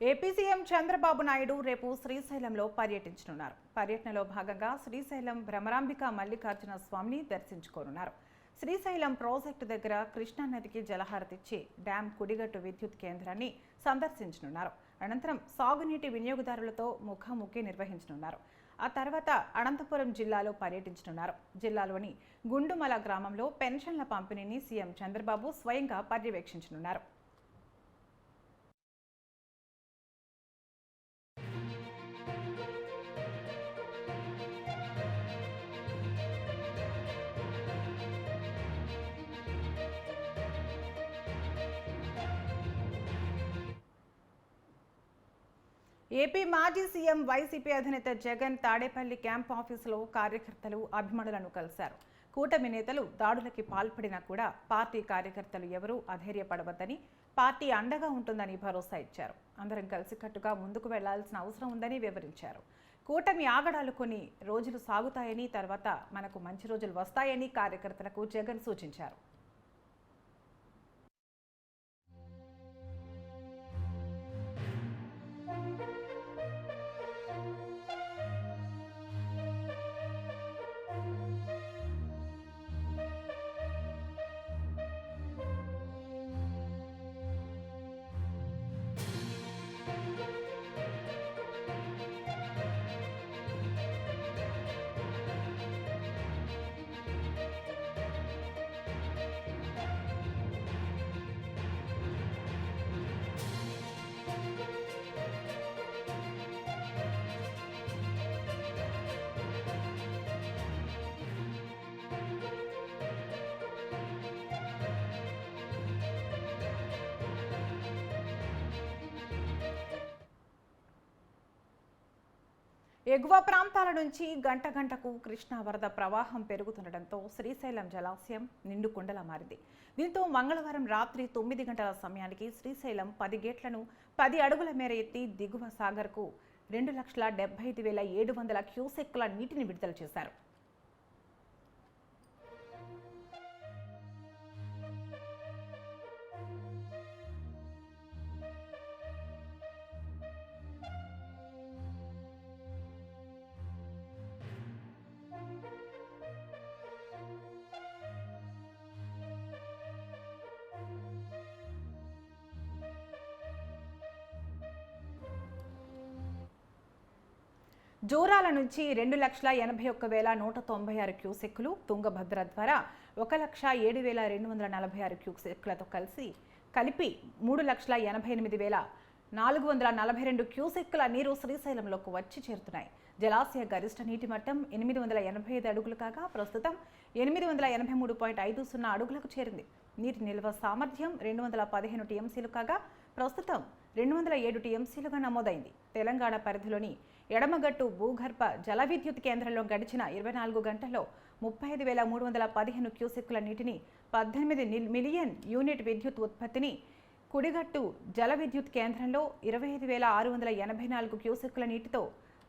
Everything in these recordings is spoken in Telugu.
ఏపీ సీఎం చంద్రబాబు నాయుడు రేపు శ్రీశైలంలో పర్యటించనున్నారు. పర్యటనలో భాగంగా శ్రీశైలం భ్రమరాంబిక మల్లికార్జున స్వామిని దర్శించుకోనున్నారు. శ్రీశైలం ప్రాజెక్టు దగ్గర కృష్ణానదికి జలహారతిచ్చి డ్యాం కుడిగట్టు విద్యుత్ కేంద్రాన్ని సందర్శించనున్నారు. అనంతరం సాగునీటి వినియోగదారులతో ముఖాముఖి నిర్వహించనున్నారు. ఆ తర్వాత అనంతపురం జిల్లాలో పర్యటించనున్నారు. జిల్లాలోని గుండుమల గ్రామంలో పెన్షన్ల పంపిణీని సీఎం చంద్రబాబు స్వయంగా పర్యవేక్షించనున్నారు. ఏపీ మాజీ సీఎం వైసీపీ అధినేత జగన్ తాడేపల్లి క్యాంప్ ఆఫీసులో కార్యకర్తలు అభిమానులను కలిశారు. కూటమి నేతలు దాడులకి పాల్పడినా కూడా పార్టీ కార్యకర్తలు ఎవరూ అధైర్యపడవద్దని, పార్టీ అండగా ఉంటుందని భరోసా ఇచ్చారు. అందరం కలిసికట్టుగా ముందుకు వెళ్లాల్సిన అవసరం ఉందని వివరించారు. కూటమి ఆగడాలు కొన్ని రోజులు సాగుతాయని, తర్వాత మనకు మంచి రోజులు వస్తాయని కార్యకర్తలకు జగన్ సూచించారు. ఎగువ ప్రాంతాల నుంచి గంట గంటకు కృష్ణా వరద ప్రవాహం పెరుగుతుండటంతో శ్రీశైలం జలాశయం నిండుకుండలా మారింది. దీంతో మంగళవారం రాత్రి 9 గంటల సమయానికి శ్రీశైలం 10 గేట్లను 10 అడుగుల మేర ఎత్తి దిగువ సాగర్కు 2,75,700 క్యూసెక్కుల నీటిని విడుదల చేశారు. జోరాల నుంచి 2,81,196 క్యూసెక్కులు, తుంగభద్ర ద్వారా 1,07,246 క్యూసెక్కులతో కలిపి 3,88,442 క్యూసెక్కుల నీరు శ్రీశైలంలోకి వచ్చి చేరుతున్నాయి. జలాశయ గరిష్ట నీటి మట్టం 885 అడుగులు కాగా ప్రస్తుతం 883.50 అడుగులకు చేరింది. నీటి నిల్వ సామర్థ్యం 215 టీఎంసీలు కాగా ప్రస్తుతం 207 టీఎంసీలుగా నమోదైంది. తెలంగాణ పరిధిలోని ఎడమగట్టు భూగర్భ జల విద్యుత్ కేంద్రంలో గడిచిన 24 గంటల్లో 35,315 క్యూసెక్కుల నీటిని 18 మిలియన్ యూనిట్ విద్యుత్ ఉత్పత్తిని, కుడిగట్టు జల విద్యుత్ కేంద్రంలో 25,684 క్యూసెక్కుల నీటితో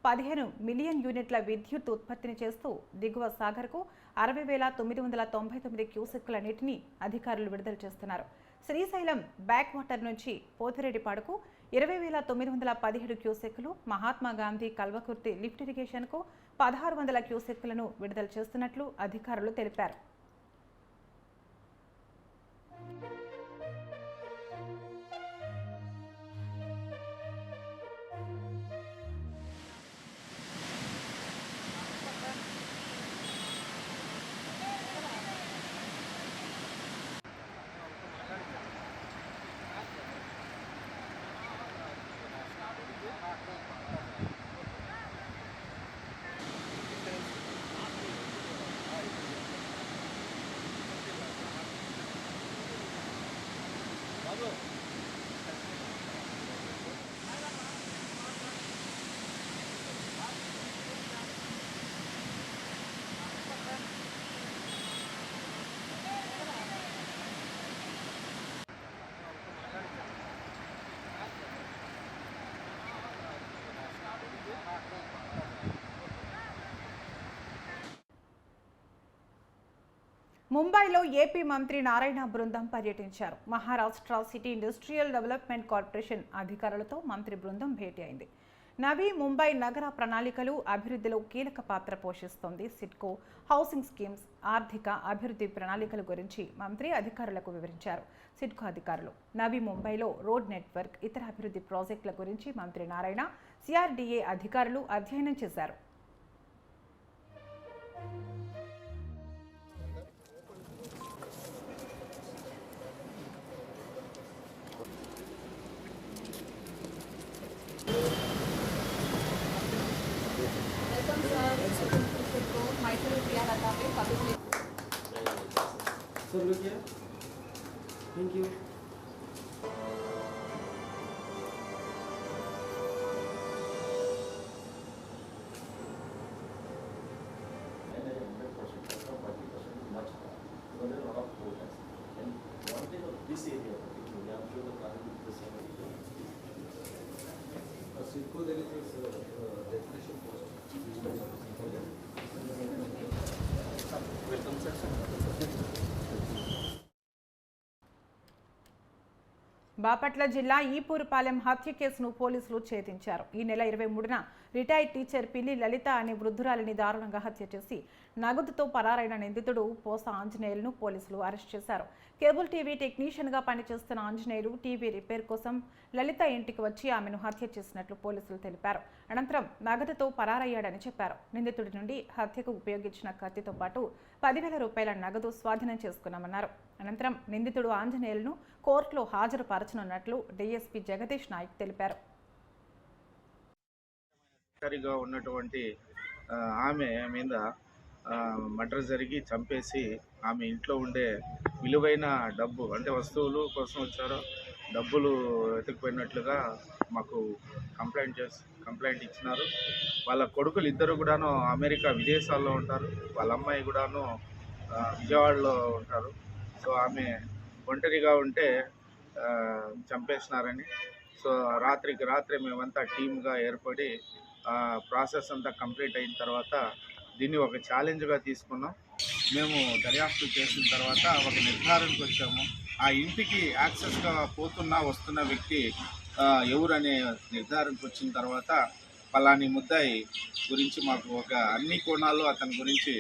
15 మిలియన్ యూనిట్ల విద్యుత్ ఉత్పత్తిని చేస్తూ దిగువ సాగర్కు 60,999 క్యూసెక్కుల నీటిని అధికారులు విడుదల చేస్తున్నారు. శ్రీశైలం బ్యాక్ వాటర్ నుంచి పోతిరెడ్డిపాడుకు 20,917 క్యూసెక్కులు, మహాత్మా గాంధీ కల్వకుర్తి లిఫ్ట్ ఇరిగేషన్కు 1,600 క్యూసెక్కులను విడుదల చేస్తున్నట్లు అధికారులు తెలిపారు. ముంబైలో ఏపీ మంత్రి నారాయణ బృందం పర్యటించారు. Maharashtra city industrial development corporation అధికారులతో మంత్రి బృందం భేటీ అయింది. నవీ ముంబై నగర ప్రణాళికలు అభివృద్ధిలో కీలక పాత్ర పోషిస్తోంది. సిడ్కో హౌసింగ్ స్కీమ్స్, ఆర్థిక అభివృద్ధి ప్రణాళికల గురించి మంత్రి అధికారులకు వివరించారు. సిడ్కో అధికారులు నవీ ముంబైలో రోడ్ నెట్వర్క్, ఇతర అభివృద్ధి ప్రాజెక్టుల గురించి మంత్రి నారాయణ, సిఆర్డీఏ అధికారులు అధ్యయనం చేశారు. So look here. Thank you. This area, particularly, I'm sure the plan will be the same. Sidco, there is this definition post. Welcome, sir. Bapatla జిల్లా ఈపూరుపాలెం హత్య కేసును పోలీసులు ఛేదించారు. ఈ నెల 23న రిటైర్డ్ టీచర్ పిల్లి లలిత అనే వృద్ధురాలిని దారుణంగా హత్య చేసి నగదుతో పరారైన నిందితుడు పోస ఆంజనేయులను పోలీసులు అరెస్ట్ చేశారు. కేబుల్ టీవీ టెక్నీషియన్గా పనిచేస్తున్న ఆంజనేయులు టీవీ రిపేర్ కోసం లలిత ఇంటికి వచ్చి ఆమెను హత్య చేసినట్లు పోలీసులు తెలిపారు. అనంతరం నగదుతో పరారయ్యాడని చెప్పారు. నిందితుడి నుండి హత్యకు ఉపయోగించిన కత్తితో పాటు 10,000 రూపాయల నగదు స్వాధీనం చేసుకున్నామన్నారు. అనంతరం నిందితుడు ఆంజనేయులను కోర్టులో హాజరుపరచనున్నట్లు డీఎస్పీ జగదీష్ నాయక్ తెలిపారు. ఉన్నటువంటి ఆమె మీద మర్డర్ జరిగి చంపేసి ఆమె ఇంట్లో ఉండే విలువైన డబ్బు అంటే వస్తువులు కోసం వచ్చారో డబ్బులు వెతికిపోయినట్లుగా మాకు కంప్లైంట్ ఇచ్చినారు. వాళ్ళ కొడుకులు ఇద్దరు కూడాను అమెరికా విదేశాల్లో ఉంటారు. వాళ్ళ అమ్మాయి కూడాను విజయవాడలో ఉంటారు. సో ఆమె ఒంటరిగా ఉంటే చంపేసినారని. సో రాత్రికి రాత్రి మేమంతా టీమ్గా ఏర్పడి ప్రాసెస్ అంతా కంప్లీట్ అయిన తర్వాత దీన్ని ఒక ఛాలెంజ్గా తీసుకున్నాం. మేము దర్యాప్తు చేసిన తర్వాత ఒక నిర్ధారణకు వచ్చాము. ఆ ఇంటికి యాక్సెస్గా వస్తున్న వ్యక్తి ఎవరనే నిర్ధారణకు వచ్చిన తర్వాత పలాని ముద్దాయి గురించి మాకు ఒక అన్ని కోణాల్లో అతని గురించి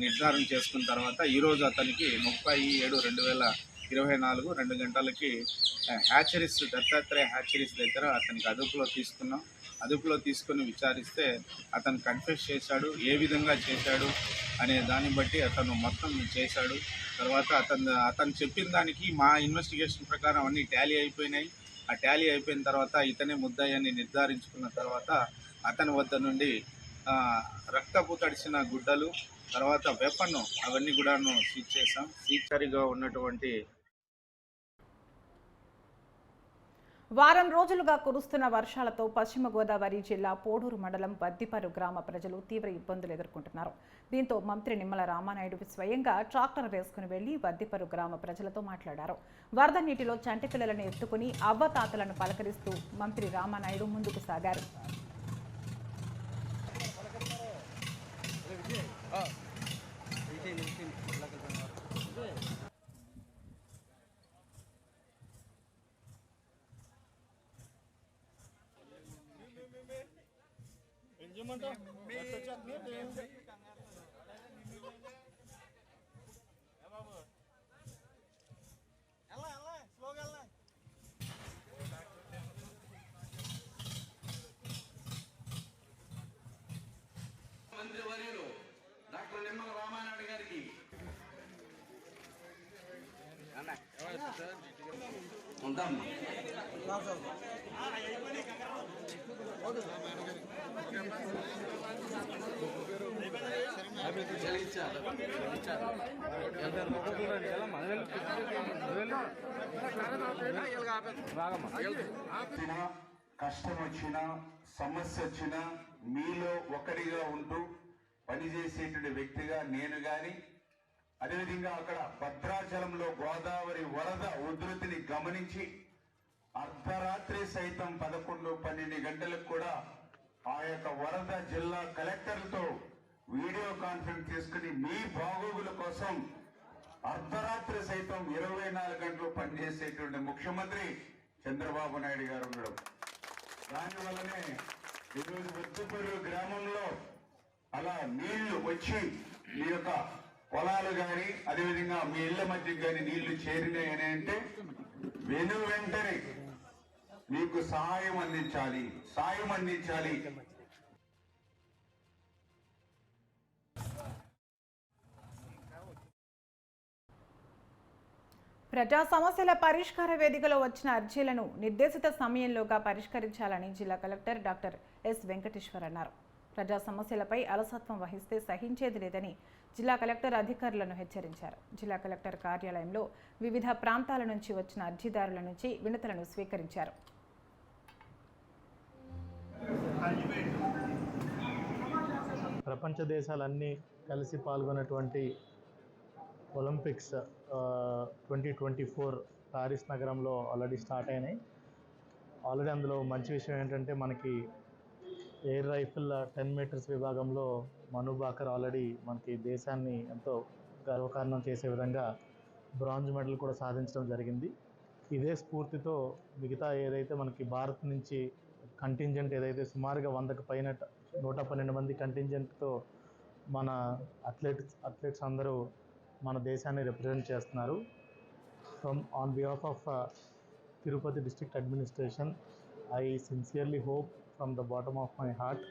నిర్ధారణ చేసుకున్న తర్వాత ఈరోజు అతనికి 30/7/2024 2 గంటలకి హ్యాచరీస్ దత్తాత్రేయ హ్యాచరీస్ దగ్గర అతనికి అదుపులో తీసుకుని విచారిస్తే అతను కన్ఫెస్ చేశాడు. ఏ విధంగా చేశాడు అనే దాన్ని బట్టి అతను మొత్తం చేశాడు. తర్వాత అతను చెప్పిన దానికి మా ఇన్వెస్టిగేషన్ ప్రకారం అన్నీ టాలీ అయిపోయినాయి. ఆ టాలీ అయిపోయిన తర్వాత ఇతనే ముద్దాయని నిర్ధారించుకున్న తర్వాత అతని వద్ద నుండి రక్తపు తడిసిన గుడ్డలు, తర్వాత వెపన్ అవన్నీ కూడాను సీజ్ చేశాం. సీచరిగా ఉన్నటువంటి వారం రోజులుగా కురుస్తున్న వర్షాలతో పశ్చిమ గోదావరి జిల్లా పోడూరు మండలం బద్దిపరు గ్రామ ప్రజలు తీవ్ర ఇబ్బందులు ఎదుర్కొంటున్నారు. దీంతో మంత్రి నిమ్మల రామానాయుడు స్వయంగా ట్రాక్టర్ వేసుకుని వెళ్లి బద్దిపరు గ్రామ ప్రజలతో మాట్లాడారు. వరద నీటిలో చంటి పిల్లలను ఎత్తుకుని అవ్వతాతలను పలకరిస్తూ మంత్రి రామానాయుడు ముందుకు సాగారు. మంత్రివర్యులు డాక్టర్ నిమ్మల రామానాయుడు గారికి కష్టం వచ్చినా సమస్య వచ్చినా మీలో ఒకరిగా ఉంటూ పనిచేసేటువంటి వ్యక్తిగా నేను కానీ, అదేవిధంగా అక్కడ భద్రాచలంలో గోదావరి వరద ఉధృతిని గమనించి అర్ధరాత్రి సైతం 11-12 గంటలకు కూడా ఆ యొక్క వరద జిల్లా కలెక్టర్లతో వీడియో కాన్ఫరెన్స్ తీసుకుని మీ బాగోగుల కోసం అర్ధరాత్రి సైతం 24 గంటలు పనిచేసేటువంటి ముఖ్యమంత్రి చంద్రబాబు నాయుడు గారు ఉండడం. దానివల్లనే ఈరోజు వద్దపల్లి గ్రామంలో అలా నీళ్లు వచ్చి మీ యొక్క పొలాలు కానీ అదేవిధంగా మీ ఇళ్ల మధ్యకి కానీ నీళ్లు చేరినాయి అని అంటే వెంటనే మీకు సహాయం అందించాలి. ప్రజా సమస్యల పరిష్కార వేదికలో వచ్చిన అర్జీలను నిర్దేశిత సమయంలోగా పరిష్కరించాలని జిల్లా కలెక్టర్ డాక్టర్ ఎస్ వెంకటేశ్వర్ అన్నారు. ప్రజా సమస్యలపై అలసత్వం వహిస్తే సహించేది లేదని జిల్లా కలెక్టర్ అధికారులను హెచ్చరించారు. జిల్లా కలెక్టర్ కార్యాలయంలో వివిధ ప్రాంతాల నుంచి వచ్చిన అర్జీదారుల నుంచి వినతులను స్వీకరించారు. ప్రపంచ దేశాలన్నీ కలిసి పాల్గొన్నటువంటి ఒలింపిక్స్ 2024 ప్యారిస్ నగరంలో ఆల్రెడీ స్టార్ట్ అయినాయి. ఆల్రెడీ అందులో మంచి విషయం ఏంటంటే మనకి ఎయిర్ రైఫిల్ 10 మీటర్స్ విభాగంలో మను బాకర్ ఆల్రెడీ మనకి దేశాన్ని ఎంతో గర్వకారణం చేసే విధంగా బ్రాంజ్ మెడల్ కూడా సాధించడం జరిగింది. ఇదే స్ఫూర్తితో మిగతా ఏదైతే మనకి భారత్ నుంచి కంటింజెంట్ ఏదైతే సుమారుగా 100కు పైన 112 మంది కంటింజెంట్తో మన అథ్లెట్స్ అందరూ మన దేశాన్ని రిప్రజెంట్ చేస్తున్నారు. On behalf of Tirupati district administration I sincerely hope from the bottom of my heart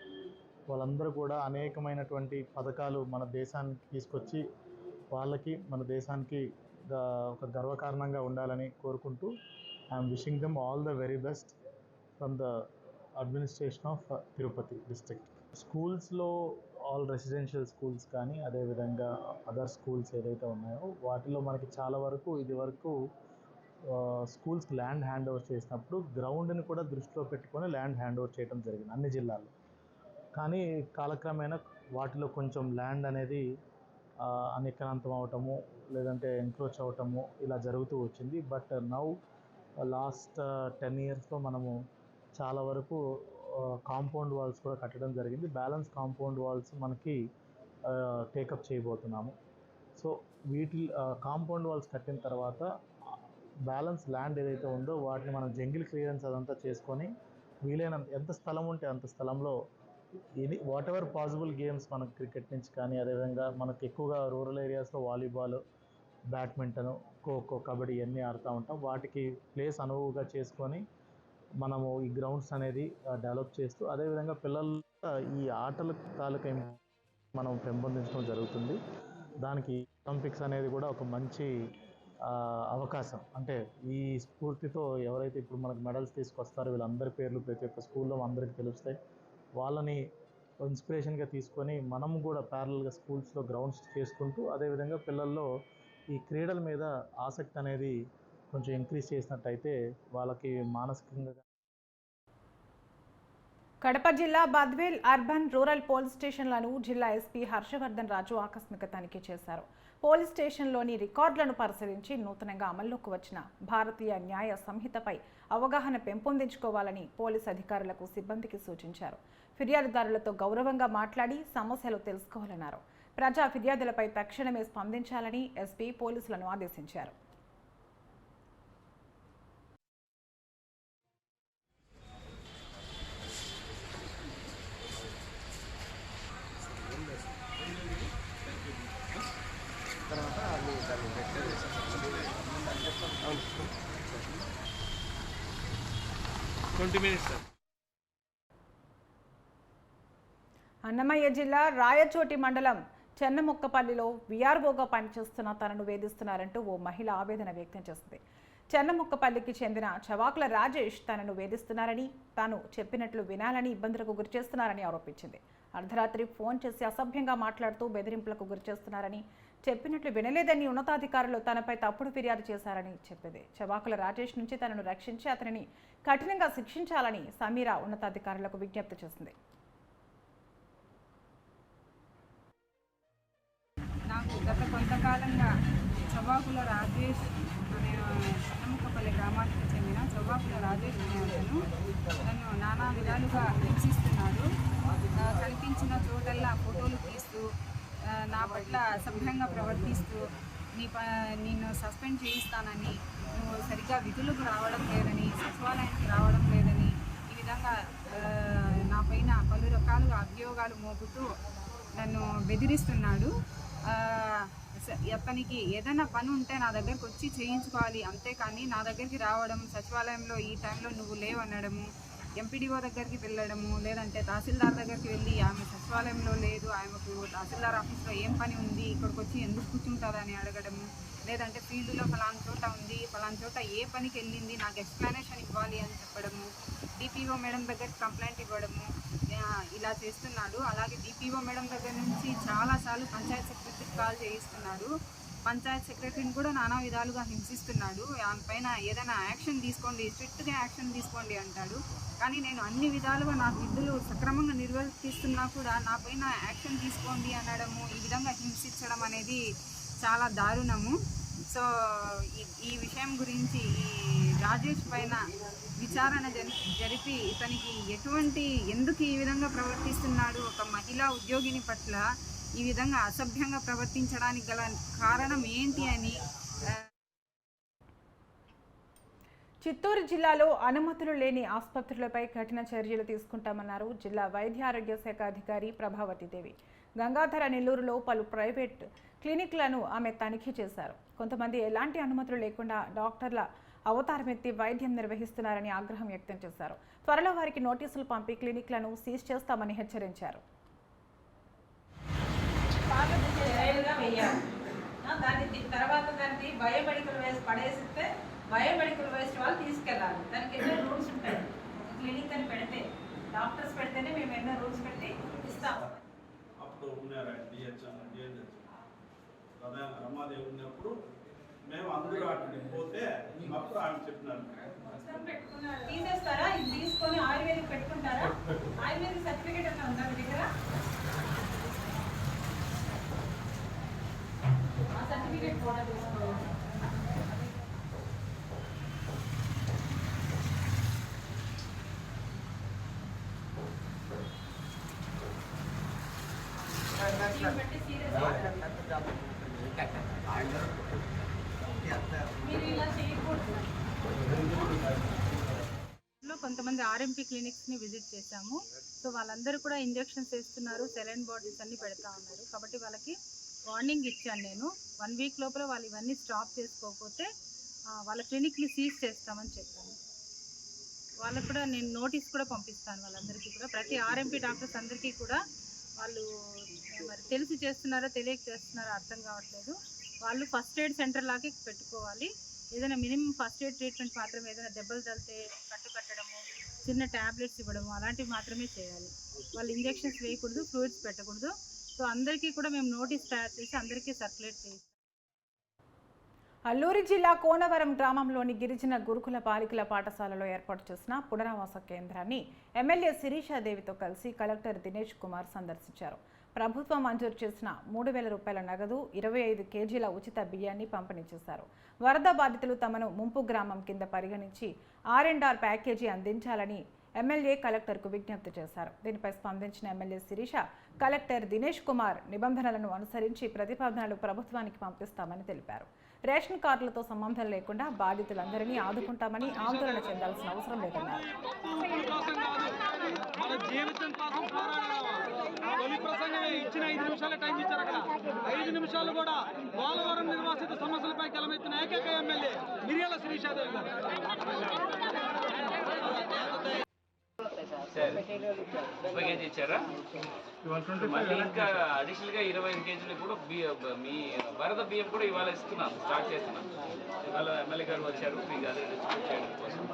వాళ్ళందరూ కూడా అనేకమైనటువంటి పథకాలు మన దేశానికి తీసుకొచ్చి వాళ్ళకి మన దేశానికి ఒక గర్వకారణంగా ఉండాలని కోరుకుంటూ I'm wishing them all the very best from the administration of Tirupati district. స్కూల్స్లో ఆల్ రెసిడెన్షియల్ స్కూల్స్ కానీ అదేవిధంగా అదర్ స్కూల్స్ ఏదైతే ఉన్నాయో వాటిలో మనకి చాలా వరకు ఇది వరకు స్కూల్స్కి ల్యాండ్ హ్యాండ్ ఓవర్ చేసినప్పుడు గ్రౌండ్ని కూడా దృష్టిలో పెట్టుకొని ల్యాండ్ హ్యాండ్ ఓవర్ చేయడం జరిగింది అన్ని జిల్లాల్లో. కానీ కాలక్రమేణా వాటిలో కొంచెం ల్యాండ్ అనేది అనిక్రాంతం అవటము లేదంటే ఎంక్రోచ్ అవటము ఇలా జరుగుతూ వచ్చింది. బట్ నౌ లాస్ట్ 10 yearsలో మనము చాలా వరకు కాంపౌండ్ వాల్స్ కూడా కట్టడం జరిగింది. బ్యాలెన్స్ కాంపౌండ్ వాల్స్ మనకి టేకప్ చేయబోతున్నాము. సో వీటి కాంపౌండ్ వాల్స్ కట్టిన తర్వాత బ్యాలెన్స్ ల్యాండ్ ఏదైతే ఉందో వాటిని మనం జంగిల్ క్లియరెన్స్ అదంతా చేసుకొని వీలైనంత ఎంత స్థలం ఉంటే అంత స్థలంలో వాట్ ఎవర్ పాసిబుల్ గేమ్స్ మనకు క్రికెట్ నుంచి కానీ అదేవిధంగా మనకు ఎక్కువగా రూరల్ ఏరియాస్లో వాలీబాల్, బ్యాడ్మింటన్, ఖోఖో, కబడ్డీ ఇవన్నీ ఆడుతూ ఉంటాం. వాటికి ప్లేస్ అనువుగా చేసుకొని మనము ఈ గ్రౌండ్స్ అనేది డెవలప్ చేస్తూ అదేవిధంగా పిల్లల్లో ఈ ఆటల తాలూకా మనం పెంపొందించడం జరుగుతుంది. దానికి ఒలింపిక్స్ అనేది కూడా ఒక మంచి అవకాశం. అంటే ఈ స్ఫూర్తితో ఎవరైతే ఇప్పుడు మనకు మెడల్స్ తీసుకొస్తారో వీళ్ళందరి పేర్లు ప్రతి ఒక్క స్కూల్లో అందరికీ తెలుస్తాయి. వాళ్ళని ఇన్స్పిరేషన్గా తీసుకొని మనం కూడా ప్యారలల్గా స్కూల్స్లో గ్రౌండ్స్ చేసుకుంటూ అదేవిధంగా పిల్లల్లో ఈ క్రీడల మీద ఆసక్తి అనేది కొంచెం ఇంక్రీజ్ చేసినట్టయితే వాళ్ళకి మానసికంగా. కడప జిల్లా బద్వేల్ అర్బన్ రూరల్ పోలీస్ స్టేషన్లను జిల్లా ఎస్పీ హర్షవర్ధన్ రాజు ఆకస్మిక తనిఖీ చేశారు. పోలీస్ స్టేషన్లోని రికార్డులను పరిశీలించి నూతనంగా అమల్లోకి వచ్చిన భారతీయ న్యాయ సంహితపై అవగాహన పెంపొందించుకోవాలని పోలీస్ అధికారులకు సిబ్బందికి సూచించారు. ఫిర్యాదుదారులతో గౌరవంగా మాట్లాడి సమస్యలు తెలుసుకోవాలన్నారు. ప్రజా ఫిర్యాదులపై తక్షణమే స్పందించాలని ఎస్పీ పోలీసులను ఆదేశించారు. అన్నమయ్య జిల్లా రాయచోటి మండలం చెన్నముక్కపల్లిలో వీఆర్ఓగా పనిచేస్తున్న తనను వేధిస్తున్నారంటూ ఓ మహిళ ఆవేదన వ్యక్తం చేసింది. చెన్నముక్కపల్లికి చెందిన చవాకుల రాజేష్ తనను వేధిస్తున్నారని, తాను చెప్పినట్లు వినాలని ఇబ్బందులకు గురిచేస్తున్నారని ఆరోపించింది. అర్ధరాత్రి ఫోన్ చేసి అసభ్యంగా మాట్లాడుతూ బెదిరింపులకు గురిచేస్తున్నారని, చెప్పినట్లు వినలేదని ఉన్నతాధికారులు తనపై తప్పుడు ఫిర్యాదు చేశారని చెప్పింది. చవాకుల రాజేష్ నుంచి తనను రక్షించి అతనిని కఠినంగా శిక్షించాలని సమీరా ఉన్నతాధికారులకు విజ్ఞప్తి చేసింది. నాకు గత కొంతకాలంగా చవాకుల రాజేష్ అనే చెన్నముక్కపల్లి గ్రామానికి చెందిన చవాకుల రాజేష్ అనే అతను నన్ను నానా విధాలుగా హింసిస్తున్నాడు. కనిపించిన చోటల్లా ఫోటోలు తీస్తూ నా పట్ల అసభ్యంగా ప్రవర్తిస్తూ నిన్ను సస్పెండ్ చేయిస్తానని, నువ్వు సరిగ్గా విధులకు రావడం లేదని, సచివాలయానికి రావడం లేదని ఈ విధంగా నా పైన పలు రకాలుగా అభియోగాలు మోపుతూ నన్ను బెదిరిస్తున్నాడు. అతనికి ఏదైనా పని ఉంటే నా దగ్గరికి వచ్చి చేయించుకోవాలి, అంతేకాని నా దగ్గరికి రావడం, సచివాలయంలో ఈ టైంలో నువ్వు లేవనడము, ఎంపీడీఓ దగ్గరికి వెళ్ళడము, లేదంటే తహసీల్దార్ దగ్గరికి వెళ్ళి ఆమె సచివాలయంలో లేదు, ఆమెకు తహసీల్దార్ ఆఫీస్లో ఏం పని ఉంది, ఇక్కడికి వచ్చి ఎందుకు కూర్చుంటుందని అడగడము, లేదంటే ఫీల్డ్లో ఫలానా చోట ఉంది, ఫలానా చోట ఏ పనికి వెళ్ళింది నాకు ఎక్స్ప్లెనేషన్ ఇవ్వాలి అని చెప్పడము, డిపిఓ మేడం దగ్గరికి కంప్లైంట్ ఇవ్వడము, ఇలా చేస్తున్నాడు. అలాగే డిపిఓ మేడం దగ్గర నుంచి చాలాసార్లు పంచాయత్ సెక్రటరీకి కాల్ చేయిస్తున్నాడు. పంచాయత్ సెక్రటరీని కూడా నానా విధాలుగా హింసిస్తున్నాడు. దానిపైన ఏదైనా యాక్షన్ తీసుకోండి, స్ట్రిక్ట్గా యాక్షన్ తీసుకోండి అంటాడు. కానీ నేను అన్ని విధాలుగా నా విధులు సక్రమంగా నిర్వర్తిస్తున్నా కూడా నా పైన యాక్షన్ తీసుకోండి అనడము, ఈ విధంగా హింసించడం అనేది చాలా దారుణము. సో ఈ విషయం గురించి ఈ రాజేష్ పైన విచారణ జరిపి ఇతనికి ఎందుకు ఈ విధంగా ప్రవర్తిస్తున్నాడు, ఒక మహిళా ఉద్యోగిని పట్ల ఈ విధంగా అసభ్యంగా ప్రవర్తించడానికి గల కారణం ఏంటి అని. చిత్తూరు జిల్లాలో అనుమతులు లేని ఆసుపత్రులపై కఠిన చర్యలు తీసుకుంటామన్నారు జిల్లా వైద్య ఆరోగ్య శాఖ అధికారి ప్రభావతిదేవి. గంగాధర నెల్లూరులో పలు ప్రైవేట్ క్లినిక్లను ఆమె తనిఖీ చేశారు. కొంతమంది ఎలాంటి అనుమతులు లేకుండా డాక్టర్ల అవతారమెత్తి వైద్యం నిర్వహిస్తున్నారని ఆగ్రహం వ్యక్తం చేశారు. త్వరలో వారికి నోటీసులు పంపి క్లినిక్లను సీజ్ చేస్తామని హెచ్చరించారు. దాని తర్వాత దానికి బయోమెడికల్ వేస్ట్ పడేసిస్తే బయోమెడికల్ వేస్ట్ వాళ్ళు తీసుకెళ్ళాలి. దానికి ఎన్నో రూల్స్ ఉంటాయి. క్లినిక్ అని పెడితే డాక్టర్స్ పెడితేనే మేము ఎన్నో రూల్స్ పెట్టి ఇస్తాం. అప్పుడు ఉన్నారు రమాదేవి ఉన్నప్పుడు మేము అందరూ అక్కడికి పోతే అప్పుడు ఆమె చెప్పినారు తీసేస్తారా, ఇది తీసుకొని ఆయుర్వేదిక్ పెట్టుకుంటారా? ఆయుర్వేదిక్ సర్టిఫికేట్ అట్లా ఉందా మీ దగ్గర? ఆ సర్టిఫికేట్ కూడా తీసుకోవాలి. కొంతమంది ఆర్ఎంపీ క్లినిక్స్ని విజిట్ చేశాము. సో వాళ్ళందరూ కూడా ఇంజెక్షన్స్ వేస్తున్నారు, సెలైన్ బాటిల్స్ అన్నీ పెడతా ఉన్నారు. కాబట్టి వాళ్ళకి వార్నింగ్ ఇచ్చాను నేను. 1 వీక్ లోపల వాళ్ళు ఇవన్నీ స్టాప్ చేసుకోకపోతే వాళ్ళ క్లినిక్ని సీజ్ చేస్తామని చెప్పాను. వాళ్ళకు కూడా నేను నోటీస్ కూడా పంపిస్తాను. వాళ్ళందరికీ కూడా, ప్రతి ఆర్ఎంపీ డాక్టర్స్ అందరికీ కూడా వాళ్ళు మరి తెలిసి చేస్తున్నారో తెలియక చేస్తున్నారో అర్థం కావట్లేదు. వాళ్ళు ఫస్ట్ ఎయిడ్ సెంటర్ లాగే పెట్టుకోవాలి. ఏదైనా మినిమం ఫస్ట్ ఎయిడ్ ట్రీట్మెంట్ మాత్రమే, ఏదైనా దెబ్బలు తగిలితే కట్టు కట్టడము, చిన్న ట్యాబ్లెట్స్ ఇవ్వడము అలాంటివి మాత్రమే చేయాలి. వాళ్ళు ఇంజెక్షన్స్ వేయకూడదు, ఫ్లూయిడ్స్ పెట్టకూడదు. సో అందరికీ కూడా మేము నోటీస్ తయారు చేసి అందరికీ సర్క్యులేట్ చేస్తాం. అల్లూరి జిల్లా కోనవరం గ్రామంలోని గిరిజన గురుకుల బాలికల పాఠశాలలో ఏర్పాటు చేసిన పునరావాస కేంద్రాన్ని ఎమ్మెల్యే శిరీషాదేవితో కలిసి కలెక్టర్ దినేష్ కుమార్ సందర్శించారు. ప్రభుత్వం మంజూరు చేసిన 3,000 రూపాయల నగదు, 25 కేజీల ఉచిత బియ్యాన్ని పంపిణీ చేశారు. వరద బాధితులు తమను ముంపు గ్రామం కింద పరిగణించి R&R ప్యాకేజీ అందించాలని ఎమ్మెల్యే కలెక్టర్కు విజ్ఞప్తి చేశారు. దీనిపై స్పందించిన ఎమ్మెల్యే శిరీష కలెక్టర్ దినేష్ కుమార్ నిబంధనలను అనుసరించి ప్రతిపాదనలు ప్రభుత్వానికి పంపిస్తామని తెలిపారు. రేషన్ కార్డులతో సంబంధం లేకుండా బాధితులందరినీ ఆదుకుంటామని ఆందోళన చెందాల్సిన అవసరం లేదన్నారు. ఇచ్చిన 5 నిమిషాల టైం ఇచ్చారు. అక్కడ 5 నిమిషాలు కూడా పోలవరం నిర్వాసిత సమస్యలపై గలమెత్తిన ఏకైక ఎమ్మెల్యే మిర్యాల శిరీషాదేవి గారు. ఇచ్చారా? మళ్ళీ ఇంకా అడిషనల్ గా 25 కేజీలు కూడా మీ వరద బియ్యం కూడా ఇవాళ ఇస్తున్నాం, స్టార్ట్ చేస్తున్నాం. ఇవాళ ఎమ్మెల్యే గారు వచ్చారు మీకు అదే చేయడం కోసం.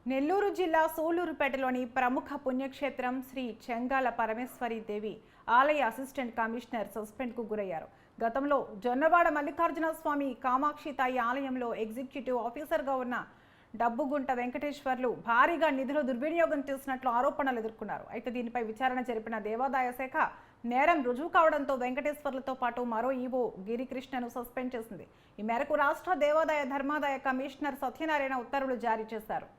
నెల్లూరు జిల్లా సూళ్లూరుపేటలోని ప్రముఖ పుణ్యక్షేత్రం శ్రీ చెంగాల పరమేశ్వరి దేవి ఆలయ అసిస్టెంట్ కమిషనర్ సస్పెండ్కు గురయ్యారు. గతంలో జొన్నవాడ మల్లికార్జున స్వామి కామాక్షి తాయి ఆలయంలో ఎగ్జిక్యూటివ్ ఆఫీసర్గా ఉన్న డబ్బుగుంట వెంకటేశ్వర్లు భారీగా నిధులు దుర్వినియోగం చేసినట్లు ఆరోపణలు ఎదుర్కొన్నారు. అయితే దీనిపై విచారణ జరిపిన దేవాదాయ శాఖ నేరం రుజువు కావడంతో వెంకటేశ్వర్లతో పాటు మరో ఈవో గిరికృష్ణను సస్పెండ్ చేసింది. ఈ మేరకు రాష్ట్ర దేవాదాయ ధర్మాదాయ కమిషనర్ సత్యనారాయణ ఉత్తర్వులు జారీ చేశారు.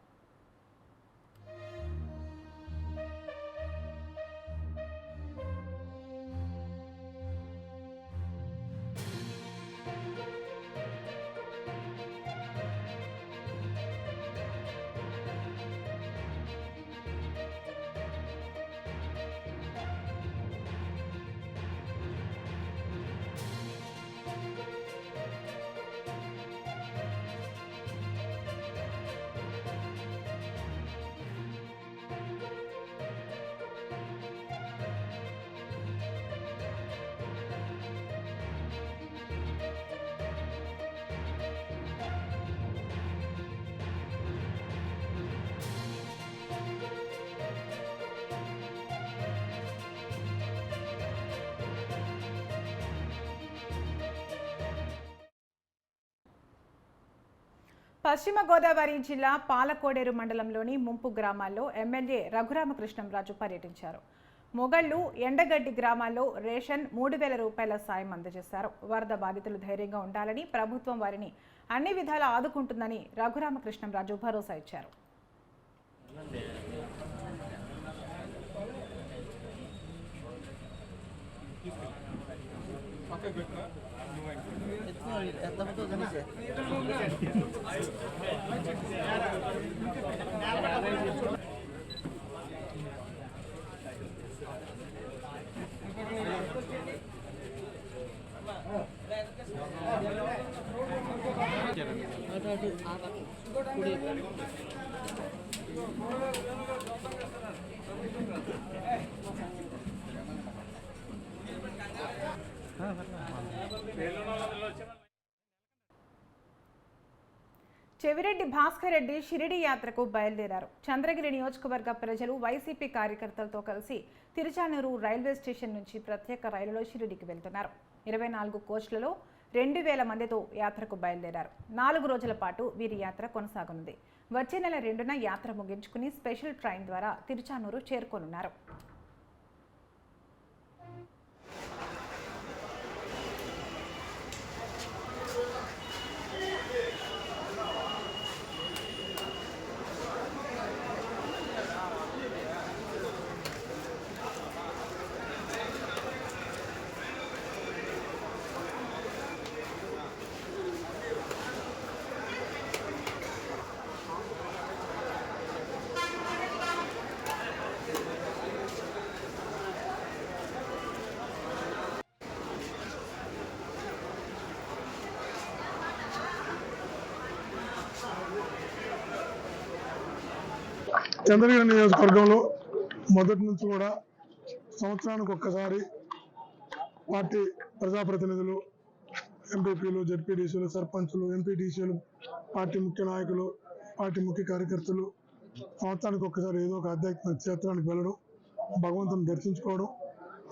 పశ్చిమ గోదావరి జిల్లా పాలకోడేరు మండలంలోని ముంపు గ్రామాల్లో ఎమ్మెల్యే రఘురామకృష్ణంరాజు పర్యటించారు. మొగళ్లు, ఎండగడ్డి గ్రామాల్లో రేషన్ 3,000 రూపాయల సాయం అందజేశారు. వరద బాధితులు ధైర్యంగా ఉండాలని, ప్రభుత్వం వారిని అన్ని విధాలా ఆదుకుంటుందని రఘురామకృష్ణంరాజు భరోసా ఇచ్చారు. చెవిరెడ్డి భాస్కర్ రెడ్డి షిరిడి యాత్రకు బయలుదేరారు. చంద్రగిరి నియోజకవర్గ ప్రజలు వైసీపీ కార్యకర్తలతో కలిసి తిరుచానూరు రైల్వే స్టేషన్ నుంచి ప్రత్యేక రైలులో షిరిడికి వెళ్తున్నారు. 24 కోచ్లలో 2,000 మందితో యాత్రకు బయలుదేరారు. 4 రోజుల పాటు వీరి యాత్ర కొనసాగనుంది. వచ్చే నెల 2న యాత్ర ముగించుకుని స్పెషల్ ట్రైన్ ద్వారా తిరుచానూరు చేరుకోనున్నారు. చంద్రగిరి నియోజకవర్గంలో మొదటి నుంచి కూడా సంవత్సరానికి ఒక్కసారి పార్టీ ప్రజాప్రతినిధులు, ఎంపీపీలు, జెడ్పీటీసీలు, సర్పంచులు, ఎంపీటీసీలు, పార్టీ ముఖ్య నాయకులు, పార్టీ ముఖ్య కార్యకర్తలు సంవత్సరానికి ఒక్కసారి ఏదో ఒక ఆధ్యాత్మిక క్షేత్రానికి వెళ్ళడం, భగవంతుని దర్శించుకోవడం,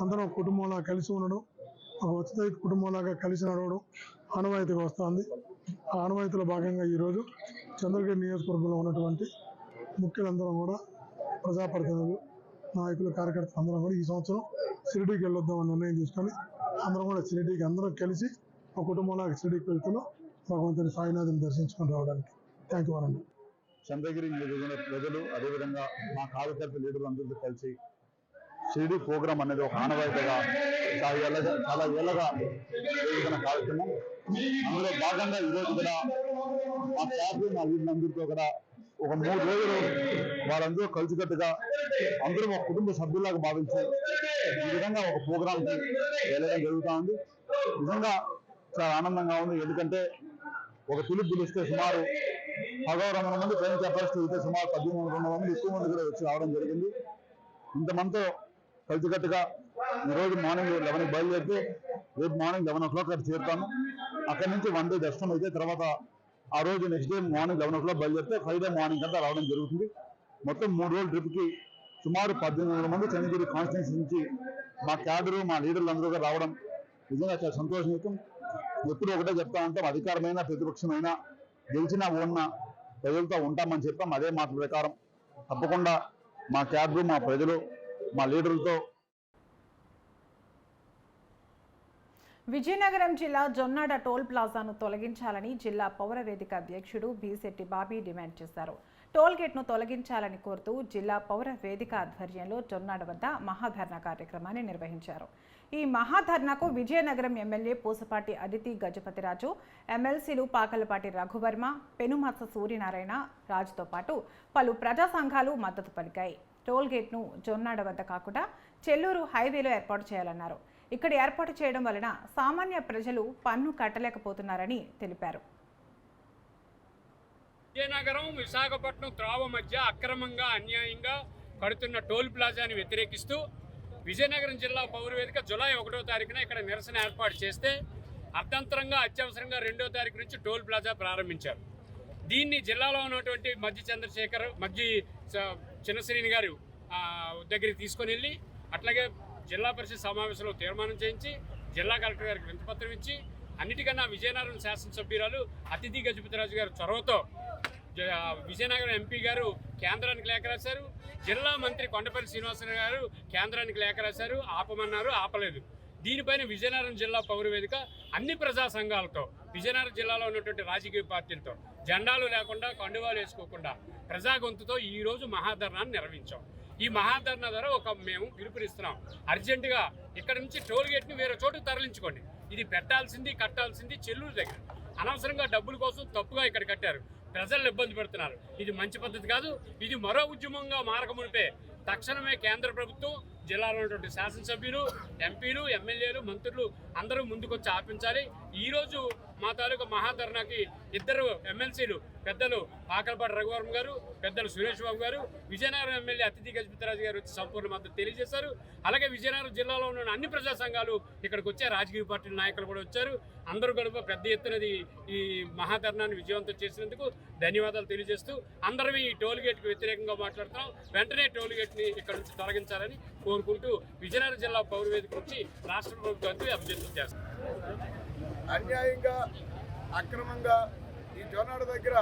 అందరం ఒక కుటుంబంలా కలిసి ఉండడం, ఒక వసతి కుటుంబంలాగా కలిసి నడవడం ఆనవాయితీగా వస్తుంది. ఆ ఆనవాయితీలో భాగంగా ఈరోజు చంద్రగిరి నియోజకవర్గంలో ఉన్నటువంటి ముఖ్యులందరం కూడా, ప్రజాప్రతినిధులు, నాయకులు, కార్యకర్తలు అందరం కూడా ఈ సంవత్సరం షిరిడీకి వెళ్ళొద్దామని నిర్ణయం తీసుకొని అందరం కూడా షిరిడీకి అందరం కలిసి ఒక కుటుంబంలాగా షిరిడీకి వెళ్తున్నాం, భగవంతుని సాయినాథుని దర్శించుకొని రావడానికి. థ్యాంక్ యూ అనండి. చంద్రగిరి నియోజకవర్గ ప్రజలు, అదేవిధంగా మా కార్యకర్త లీడర్లు అందరితో కలిసి షిరిడీ ప్రోగ్రాం అనేది ఒక ఆనవాయితీగా చాలా ఏళ్ళగా జరుగుతున్న కార్యక్రమం. అందులో భాగంగా ఈరోజు కూడా మా క్యాబ్, మా వీళ్ళందరితో కూడా ఒక 3 రోజులు వాళ్ళందరూ కలిసికట్టుగా అందరూ ఒక కుటుంబ సభ్యులాగా భావించి ఈ విధంగా ఒక ప్రోగ్రాంకి వెళ్ళడం జరుగుతూ ఉంది. నిజంగా చాలా ఆనందంగా ఉంది. ఎందుకంటే ఒక పిలుపు పిలిస్తే సుమారు 1,200 మంది ట్రైన్ కెపాసిటీ అయితే సుమారు 1,300 మంది ఎక్కువ మంది కూడా వచ్చి రావడం జరిగింది. ఇంతమందితో కలిసికట్టుగా ఈరోజు మార్నింగ్ 11కి బయలుదేరితే రేపు మార్నింగ్ 11 o'clock అక్కడ చేరుతాము. అక్కడి నుంచి 1 day దర్శనం అయితే తర్వాత ఆ రోజు నెక్స్ట్ డే మార్నింగ్ 11 o'clock బయలుదేరితే ఫ్రైడే మార్నింగ్ అంతా రావడం జరుగుతుంది. మొత్తం 3 రోజుల ట్రిప్కి సుమారు 1,800 మంది చంద్రగిరి కాన్స్టిట్యున్సీ నుంచి మా క్యాడరు, మా లీడర్లు అందరూ కూడా రావడం నిజంగా చాలా సంతోషం. ఎప్పుడు ఒకటే చెప్తా ఉంటాం, అధికారమైన ప్రతిపక్షమైన గెలిచినా ఓడినా ప్రజలతో ఉంటామని చెప్పాం. అదే మాట ప్రకారం తప్పకుండా మా క్యాడరు, మా ప్రజలు, మా లీడర్లతో విజయనగరం జిల్లా జొన్నాడ టోల్ ప్లాజాను తొలగించాలని జిల్లా పౌర వేదిక అధ్యక్షుడు బీశెట్టి బాబీ డిమాండ్ చేశారు. టోల్ గేట్ను తొలగించాలని కోరుతూ జిల్లా పౌర వేదిక ఆధ్వర్యంలో జొన్నాడ వద్ద మహాధర్నా కార్యక్రమాన్ని నిర్వహించారు. ఈ మహాధర్నాకు విజయనగరం ఎమ్మెల్యే పూసపాటి అదితి గజపతిరాజు, ఎమ్మెల్సీలు పాకలపాటి రఘువర్మ, పెనుమత్స సూర్యనారాయణ రాజుతో పాటు పలు ప్రజా సంఘాలు మద్దతు పలికాయి. టోల్ గేట్ను జొన్నాడ వద్ద కాకుండా చెల్లూరు హైవేలో ఏర్పాటు చేయాలన్నారు. ఇక్కడ ఏర్పాటు చేయడం వలన సామాన్య ప్రజలు పన్ను కట్టలేకపోతున్నారని తెలిపారు. విజయనగరం విశాఖపట్నం త్రావ మధ్య అక్రమంగా అన్యాయంగా కడుతున్న టోల్ ప్లాజాని వ్యతిరేకిస్తూ విజయనగరం జిల్లా పౌరవేదిక జూలై 1వ తారీఖున ఇక్కడ నిరసన ఏర్పాటు చేస్తే అర్థంతరంగా అత్యవసరంగా 2వ తారీఖు నుంచి టోల్ ప్లాజా ప్రారంభించారు. దీన్ని జిల్లాలో ఉన్నటువంటి మజ్జి చంద్రశేఖర్, మజ్జి చిన్నశ్రీని గారు దగ్గరికి తీసుకొని వెళ్ళి అట్లాగే జిల్లా పరిషత్ సమావేశంలో తీర్మానం చేయించి జిల్లా కలెక్టర్ గారికి వినతిపత్రం ఇచ్చి అన్నిటికన్నా విజయనగరం శాసనసభ్యురాలు అతిథి గజపతిరాజు గారు చొరవతో విజయనగరం ఎంపీ గారు కేంద్రానికి లేఖ రాశారు. జిల్లా మంత్రి కొండపల్లి శ్రీనివాసరావు గారు కేంద్రానికి లేఖ రాశారు. ఆపమన్నారు, ఆపలేదు. దీనిపైన విజయనగరం జిల్లా పౌరవేదిక అన్ని ప్రజా సంఘాలతో, విజయనగరం జిల్లాలో ఉన్నటువంటి రాజకీయ పార్టీలతో జెండాలు లేకుండా కండువాలు వేసుకోకుండా ప్రజా గొంతుతో ఈరోజు మహాధర్నాన్ని నిర్వహించాం. ఈ మహాధర్నా ద్వారా మేము పిలుపునిస్తున్నాం, అర్జెంటుగా ఇక్కడ నుంచి టోల్ గేట్ని వేరే చోటుకు తరలించుకోండి. ఇది పెట్టాల్సింది కట్టాల్సింది చెల్లూరు దగ్గర. అనవసరంగా డబ్బుల కోసం తప్పుగా ఇక్కడ కట్టారు, ప్రజలు ఇబ్బంది పెడుతున్నారు. ఇది మంచి పద్ధతి కాదు. ఇది మరో ఉద్యమంగా మారకమునిపే తక్షణమే కేంద్ర ప్రభుత్వం, జిల్లాలో ఉన్నటువంటి శాసనసభ్యులు, ఎంపీలు, ఎమ్మెల్యేలు, మంత్రులు అందరూ ముందుకొచ్చి ఆపించాలి. ఈరోజు మా తాలూకా మహాధర్నాకి 2 ఎమ్మెల్సీలు, పెద్దలు పాకలపాటి రఘువర్మ గారు, పెద్దలు సురేష్ బాబు గారు, విజయనగరం ఎమ్మెల్యే అతిథి గజపతిరాజు గారు వచ్చి సంపూర్ణ మద్దతు తెలియజేశారు. అలాగే విజయనగరం జిల్లాలో ఉన్న అన్ని ప్రజా సంఘాలు ఇక్కడికి వచ్చే రాజకీయ పార్టీల నాయకులు కూడా వచ్చారు. అందరూ కూడా పెద్ద ఎత్తున ఈ మహాధర్నాన్ని విజయవంతం చేసినందుకు ధన్యవాదాలు తెలియజేస్తూ అందరం ఈ టోల్ గేట్కి వ్యతిరేకంగా మాట్లాడుతున్నాం. వెంటనే టోల్ గేట్ని ఇక్కడ నుంచి తొలగించాలని కోరుకుంటూ విజయనగరం జిల్లా పౌరవేదిక నుంచి రాష్ట్ర ప్రభుత్వానికి అభ్యర్థన చేస్తాం. అన్యాయంగా అక్రమంగా ఈ జొన్నాడ దగ్గర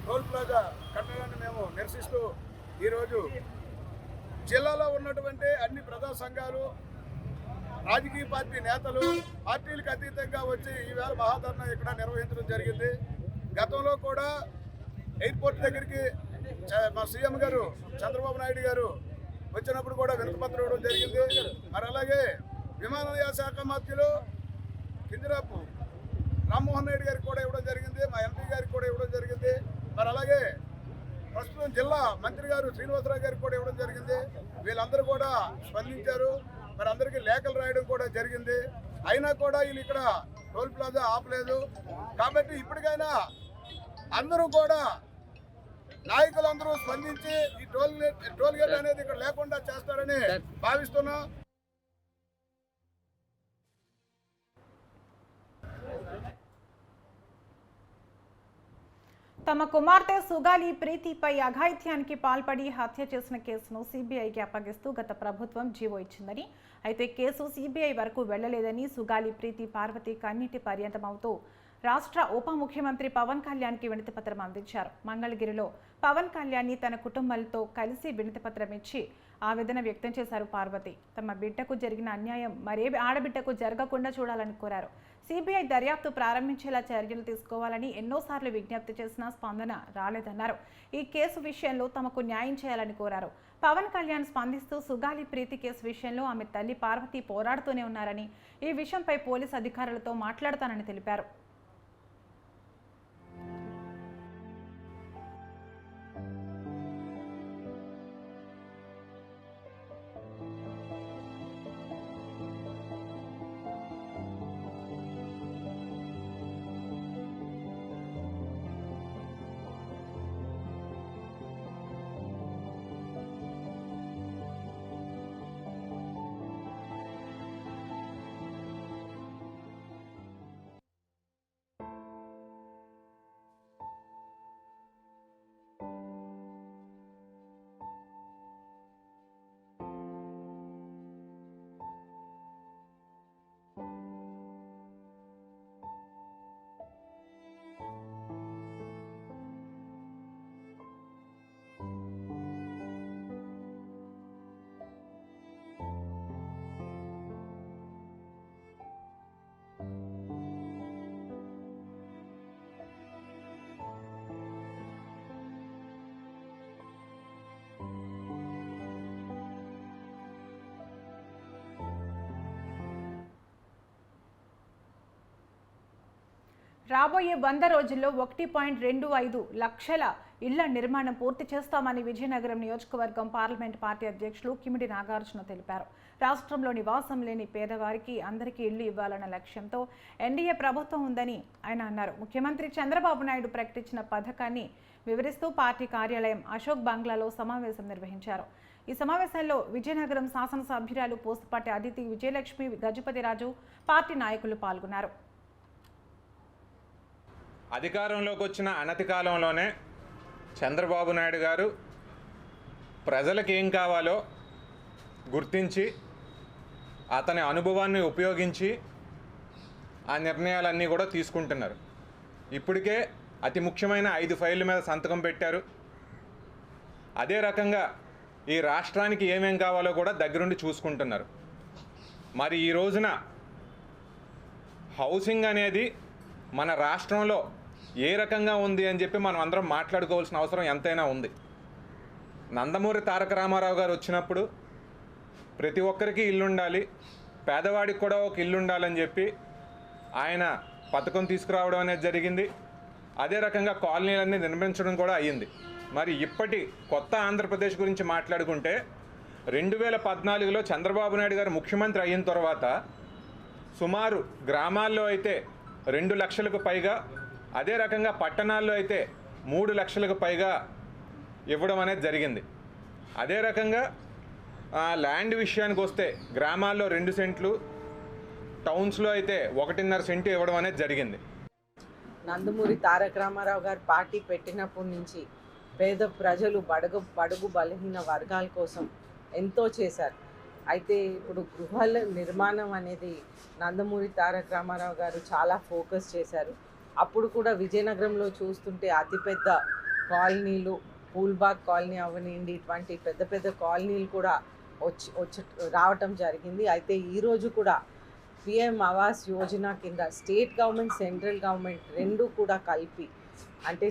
టోల్ ప్లాజా కట్టడాన్ని మేము నిరసిస్తూ ఈరోజు జిల్లాలో ఉన్నటువంటి అన్ని ప్రజా సంఘాలు, రాజకీయ పార్టీ నేతలు పార్టీలకు అతీతంగా వచ్చి ఈవేళ మహాధర్నా ఇక్కడ నిర్వహించడం జరిగింది. గతంలో కూడా ఎయిర్పోర్ట్ దగ్గరికి మా సీఎం గారు చంద్రబాబు నాయుడు గారు వచ్చినప్పుడు కూడా వినతిపత్రం ఇవ్వడం జరిగింది. మరి అలాగే విమానయాన శాఖ మంత్రులు కింజరాపు రామ్మోహన్ రెడ్డి గారికి కూడా ఇవ్వడం జరిగింది, మా ఎంపీ గారికి కూడా ఇవ్వడం జరిగింది. మరి అలాగే ప్రస్తుతం జిల్లా మంత్రి గారు శ్రీనివాసరావు గారికి కూడా ఇవ్వడం జరిగింది. వీళ్ళందరూ కూడా స్పందించారు. మరి అందరికీ లేఖలు రాయడం కూడా జరిగింది. అయినా కూడా వీళ్ళు ఇక్కడ టోల్ ప్లాజా ఆపలేదు. కాబట్టి ఇప్పటికైనా అందరూ కూడా నాయకులందరూ స్పందించి ఈ టోల్ గేట్ అనేది ఇక్కడ లేకుండా చేస్తారని భావిస్తున్నాం. తమ కుమార్తె సుగాలి ప్రీతిపై అఘాయిత్యానికి పాల్పడి హత్య చేసిన కేసును సీబీఐకి అప్పగిస్తూ గత ప్రభుత్వం జీవో ఇచ్చిందని, అయితే కేసు సీబీఐ వరకు వెళ్లలేదని సుగాలి ప్రీతి పార్వతి కన్నీటి పర్యంతమవుతూ రాష్ట్ర ఉప ముఖ్యమంత్రి పవన్ కళ్యాణ్కి వినతిపత్రం అందించారు. మంగళగిరిలో పవన్ కళ్యాణ్ని తన కుటుంబంతో కలిసి వినతిపత్రం ఇచ్చి ఆవేదన వ్యక్తం చేశారు పార్వతి. తమ బిడ్డకు జరిగిన అన్యాయం మరే ఆడబిడ్డకు జరగకుండా చూడాలని కోరారు. సీబీఐ దర్యాప్తు ప్రారంభించేలా చర్యలు తీసుకోవాలని ఎన్నోసార్లు విజ్ఞప్తి చేసినా స్పందన రాలేదన్నారు. ఈ కేసు విషయంలో తమకు న్యాయం చేయాలని కోరారు. పవన్ కళ్యాణ్ స్పందిస్తూ సుగాలి ప్రీతి కేసు విషయంలో ఆమె తల్లి పార్వతి పోరాడుతూనే ఉన్నారని, ఈ విషయంపై పోలీసు అధికారులతో మాట్లాడతానని తెలిపారు. రాబోయే 100 రోజుల్లో 1.25 లక్షల ఇళ్ల నిర్మాణం పూర్తి చేస్తామని విజయనగరం నియోజకవర్గం పార్లమెంట్ పార్టీ అధ్యక్షులు కిమిడి నాగార్జున తెలిపారు. రాష్ట్రంలో నివాసం లేని పేదవారికి అందరికీ ఇళ్లు ఇవ్వాలన్న లక్ష్యంతో ఎన్డీఏ ప్రభుత్వం ఉందని ఆయన అన్నారు. ముఖ్యమంత్రి చంద్రబాబు నాయుడు ప్రకటించిన పథకాన్ని వివరిస్తూ పార్టీ కార్యాలయం అశోక్ బంగ్లాలో సమావేశం నిర్వహించారు. ఈ సమావేశంలో విజయనగరం శాసనసభ్యురాలు పోస్తుపాటి అదితి విజయలక్ష్మి, గజపతిరాజు, పార్టీ నాయకులు పాల్గొన్నారు. అధికారంలోకి వచ్చిన అనతి కాలంలోనే చంద్రబాబు నాయుడు గారు ప్రజలకు ఏం కావాలో గుర్తించి అతని అనుభవాన్ని ఉపయోగించి ఆ నిర్ణయాలన్నీ కూడా తీసుకుంటున్నారు. ఇప్పటికే అతి ముఖ్యమైన 5 ఫైళ్ళ మీద సంతకం పెట్టారు. అదే రకంగా ఈ రాష్ట్రానికి ఏమేం కావాలో కూడా దగ్గరుండి చూసుకుంటున్నారు. మరి ఈ రోజున హౌసింగ్ అనేది మన రాష్ట్రంలో ఏ రకంగా ఉంది అని చెప్పి మనం అందరం మాట్లాడుకోవాల్సిన అవసరం ఎంతైనా ఉంది. నందమూరి తారక రామారావు గారు వచ్చినప్పుడు ప్రతి ఒక్కరికి ఇల్లు ఉండాలి, పేదవాడికి కూడా ఒక ఇల్లు ఉండాలని చెప్పి ఆయన పథకం తీసుకురావడం అనేది జరిగింది. అదే రకంగా కాలనీలన్నీ నిర్మించడం కూడా అయ్యింది. మరి ఇప్పటి కొత్త ఆంధ్రప్రదేశ్ గురించి మాట్లాడుకుంటే 2014లో చంద్రబాబు నాయుడు గారు ముఖ్యమంత్రి అయిన తర్వాత సుమారు గ్రామాల్లో అయితే 2 లక్షలకు పైగా, అదే రకంగా పట్టణాల్లో అయితే 3 లక్షలకు పైగా ఇవ్వడం అనేది జరిగింది. అదే రకంగా ల్యాండ్ విషయానికి వస్తే గ్రామాల్లో 2 సెంట్లు, టౌన్స్లో అయితే 1.5 సెంటు ఇవ్వడం అనేది జరిగింది. నందమూరి తారక రామారావు గారు పార్టీ పెట్టినప్పటి నుంచి పేద ప్రజలు బడుగు బలహీన వర్గాల కోసం ఎంతో చేశారు. అయితే ఇప్పుడు గృహాల నిర్మాణం అనేది నందమూరి తారక రామారావు గారు చాలా ఫోకస్ చేశారు. అప్పుడు కూడా విజయనగరంలో చూస్తుంటే అతిపెద్ద కాలనీలు, పూల్బాగ్ కాలనీ అవనివ్వండి, ఇటువంటి పెద్ద పెద్ద కాలనీలు కూడా వచ్చి రావటం జరిగింది. అయితే ఈరోజు కూడా పిఎం ఆవాస్ యోజన కింద స్టేట్ గవర్నమెంట్, సెంట్రల్ గవర్నమెంట్ రెండు కూడా కలిపి, అంటే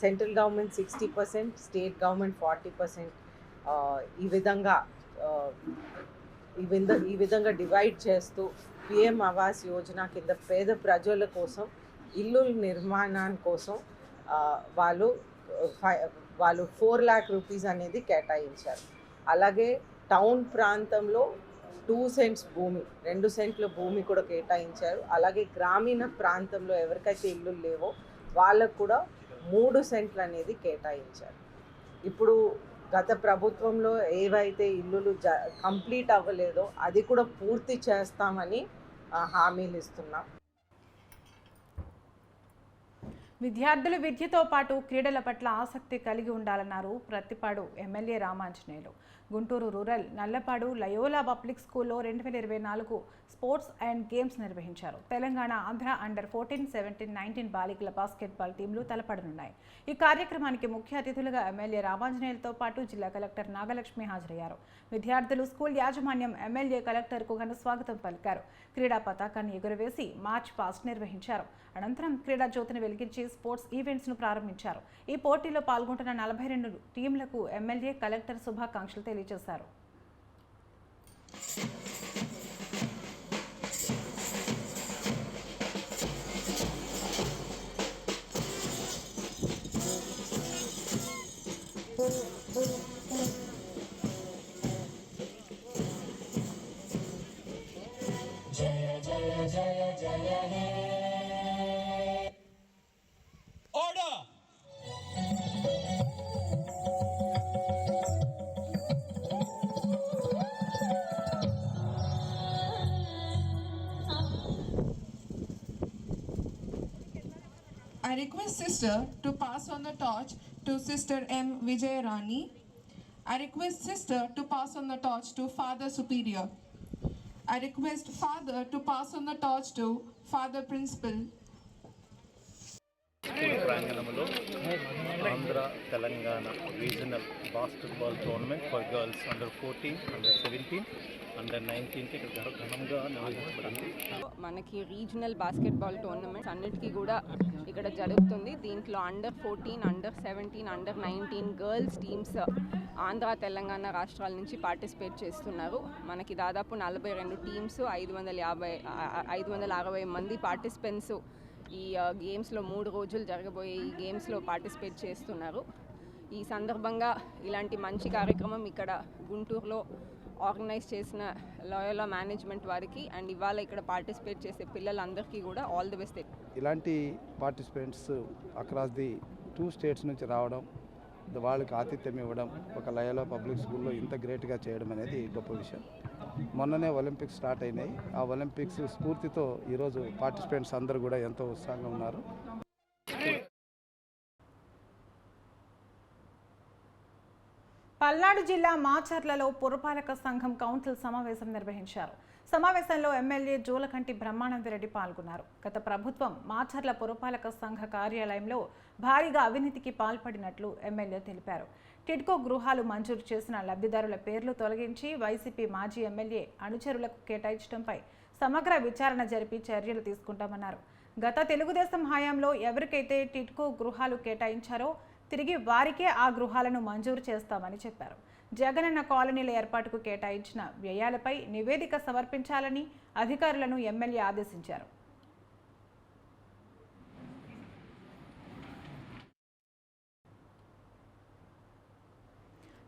సెంట్రల్ గవర్నమెంట్ 60%, స్టేట్ గవర్నమెంట్ 40%, ఈ విధంగా డివైడ్ చేస్తూ పిఎం ఆవాస్ యోజన కింద పేద ప్రజల కోసం ఇల్లు నిర్మాణం కోసం వాళ్ళు 4 lakh రూపీస్ అనేది కేటాయించారు. అలాగే టౌన్ ప్రాంతంలో 2 సెంట్స్ భూమి, 2 సెంట్ల భూమి కూడా కేటాయించారు. అలాగే గ్రామీణ ప్రాంతంలో ఎవరికైతే ఇల్లు లేవో వాళ్ళకు కూడా 3 సెంట్లు అనేది కేటాయించారు. ఇప్పుడు గత ప్రభుత్వంలో ఏవైతే ఇల్లులు కంప్లీట్ అవ్వలేదో అది కూడా పూర్తి చేస్తామని హామీలు ఇస్తున్నాం. విద్యార్థులు విద్యతో పాటు క్రీడల పట్ల ఆసక్తి కలిగి ఉండాలన్నారు Prathipadu MLA Ramanjaneyulu. Guntur rural Nallapadu Loyola public స్కూల్లో 2024 స్పోర్ట్స్ అండ్ గేమ్స్ నిర్వహించారు. తెలంగాణ, ఆంధ్ర అండర్ 14, 17, 19 బాలికల బాస్కెట్బాల్ టీంలు తలపడనున్నాయి. ఈ కార్యక్రమానికి ముఖ్య అతిథులుగా ఎమ్మెల్యే రామాంజనేయులతో పాటు జిల్లా కలెక్టర్ నాగలక్ష్మి హాజరయ్యారు. విద్యార్థులు, స్కూల్ యాజమాన్యం ఎమ్మెల్యే కలెక్టర్కు ఘన స్వాగతం పలికారు. క్రీడా పతాకాన్ని ఎగురవేసి మార్చ్ పాస్ట్ నిర్వహించారు. అనంతరం క్రీడా జ్యోతిని వెలిగించి స్పోర్ట్స్ ఈవెంట్స్ను ప్రారంభించారు. ఈ పోటీలో పాల్గొంటున్న 42 టీంలకు ఎమ్మెల్యే కలెక్టర్ శుభాకాంక్షలు తెలియజేశారు. జయ జయ జయ జయ హే order. I request sister to pass on the torch to Sister M. Vijay Rani. I request sister to pass on the torch to Father Superior. I request father to pass on the torch to Father Principal. School ప్రాంగణంలో Andhra Telangana regional basketball tournament for girls under 14, under 17, under 19 ఇక్కడ ఘనంగా నిర్వహించబడింది. మనకి రీజనల్ బాస్కెట్బాల్ టోర్నమెంట్స్ అన్నిటికీ కూడా ఇక్కడ జరుగుతుంది. దీంట్లో under 14, under 17, under 19 girls teams Andhra Telangana రాష్ట్రాల నుంచి పార్టిసిపేట్ చేస్తున్నారు. మనకి దాదాపు 42 టీమ్స్, 560 మంది పార్టిసిపెంట్స్ ఈ గేమ్స్లో 3 రోజులు జరగబోయే ఈ గేమ్స్లో పార్టిసిపేట్ చేస్తున్నారు. ఈ సందర్భంగా ఇలాంటి మంచి కార్యక్రమం ఇక్కడ గుంటూరులో ఆర్గనైజ్ చేసిన లోయోలా మేనేజ్మెంట్ వారికి అండ్ ఇవాళ ఇక్కడ పార్టిసిపేట్ చేసే పిల్లలందరికీ కూడా ఆల్ ది బెస్ట్. ఇలాంటి పార్టిసిపెంట్స్ అక్రాస్ ది 2 స్టేట్స్ నుంచి రావడం, వాళ్ళకి ఆతిథ్యం ఇవ్వడం, ఒక లయోలా పబ్లిక్ స్కూల్లో ఇంత గ్రేట్గా చేయడం అనేది గొప్ప విషయం. మొన్ననే ఒలింపిక్స్ స్టార్ట్ అయినాయి. ఆ ఒలింపిక్స్ స్ఫూర్తితో ఈరోజు పార్టిసిపెంట్స్ అందరూ కూడా ఎంతో ఉత్సాహంగా ఉన్నారు. పల్నాడు జిల్లా మాచర్లలో పురపాలక సంఘం కౌన్సిల్ సమావేశం నిర్వహించారు. సమావేశంలో ఎమ్మెల్యే జూలకంటి బ్రహ్మానందరెడ్డి పాల్గొన్నారు. గత ప్రభుత్వం మాచర్ల పురపాలక సంఘ కార్యాలయంలో భారీగా అవినీతికి పాల్పడినట్లు ఎమ్మెల్యే తెలిపారు. టిడ్కో గృహాలు మంజూరు చేసిన లబ్ధిదారుల పేర్లు తొలగించి వైసీపీ మాజీ ఎమ్మెల్యే అనుచరులకు కేటాయించడంపై సమగ్ర విచారణ జరిపి చర్యలు తీసుకుంటామన్నారు. గత తెలుగుదేశం హయాంలో ఎవరికైతే టిడ్కో గృహాలు కేటాయించారో తిరిగి వారికే ఆ గృహాలను మంజూరు చేస్తామని చెప్పారు. జగనన్న కాలనీల ఏర్పాటుకు కేటాయించిన వ్యయాలపై నివేదిక సమర్పించాలని అధికారులను ఎమ్మెల్యే ఆదేశించారు.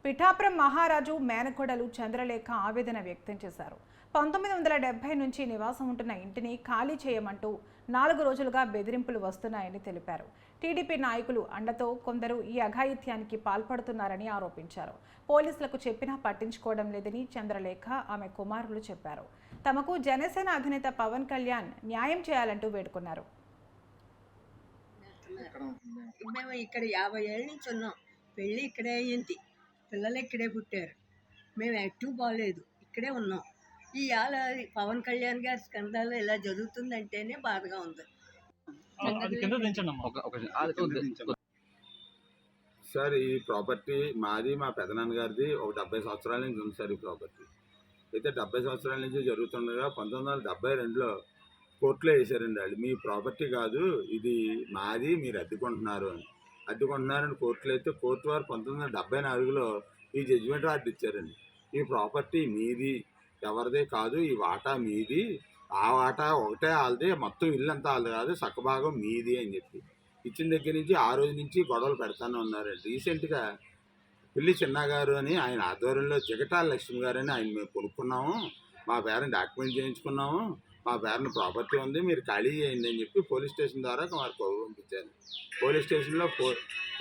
పిఠాపురం మహారాజు మేనకోడలు చంద్రలేఖ ఆవేదన వ్యక్తం చేశారు. 1970 నుంచి నివాసం ఉంటున్న ఇంటిని ఖాళీ చేయమంటూ 4 రోజులుగా బెదిరింపులు వస్తున్నాయని తెలిపారు. టీడీపీ నాయకులు అండతో కొందరు ఈ అఘాయిత్యానికి పాల్పడుతున్నారని ఆరోపించారు. పోలీసులకు చెప్పినా పట్టించుకోవడం లేదని చంద్రలేఖ ఆమె కుమారులు చెప్పారు. తమకు జనసేన అధినేత పవన్ కళ్యాణ్ న్యాయం చేయాలంటూ వేడుకున్నారు. మేము ఇక్కడ 50 ఏళ్ళ నుంచి ఉన్నాం. పెళ్ళి ఇక్కడే అయ్యింది, పిల్లలు ఇక్కడే పుట్టారు. మేము ఎటు బాగలేదు, ఇక్కడే ఉన్నాం. ఇవాళ పవన్ కళ్యాణ్ గారి స్కందాలు ఇలా జరుగుతుందంటేనే బాధగా ఉంది. సార్, ఈ ప్రాపర్టీ మాది, మా పెదనాన్న గారిది. ఒక 70 సంవత్సరాల నుంచి ఉంది సార్ ఈ ప్రాపర్టీ. అయితే 70 సంవత్సరాల నుంచి జరుగుతుండగా 1972లో కోర్టులో వేశారండి వాళ్ళు, మీ ప్రాపర్టీ కాదు ఇది మాది, మీరు అడ్డుకుంటున్నారని కోర్టులో అయితే కోర్టు వారు 1974లో ఈ జడ్జిమెంట్ ఆర్డర్ ఇచ్చారండి. ఈ ప్రాపర్టీ మీది, ఎవరిదే కాదు, ఈ వాటా మీది, ఆ వాటా ఒకటే వాళ్ళదే, మొత్తం ఇల్లు అంతా వాళ్ళది కాదు, సగభాగం మీది అని చెప్పి ఇచ్చిన దగ్గర నుంచి ఆ రోజు నుంచి గొడవలు పెడతానే ఉన్నారండి. రీసెంట్గా పిల్లి చిన్నగారు అని ఆయన ఆధ్వర్యంలో జగటాల లక్ష్మి గారు అని ఆయన మేము కొనుక్కున్నాము, మా పేరుని డాక్యుమెంట్ చేయించుకున్నాము, మా పేరుని ప్రాపర్టీ ఉంది, మీరు ఖాళీ చేయండి అని చెప్పి పోలీస్ స్టేషన్ ద్వారా వారికి పంపించారు. పోలీస్ స్టేషన్లో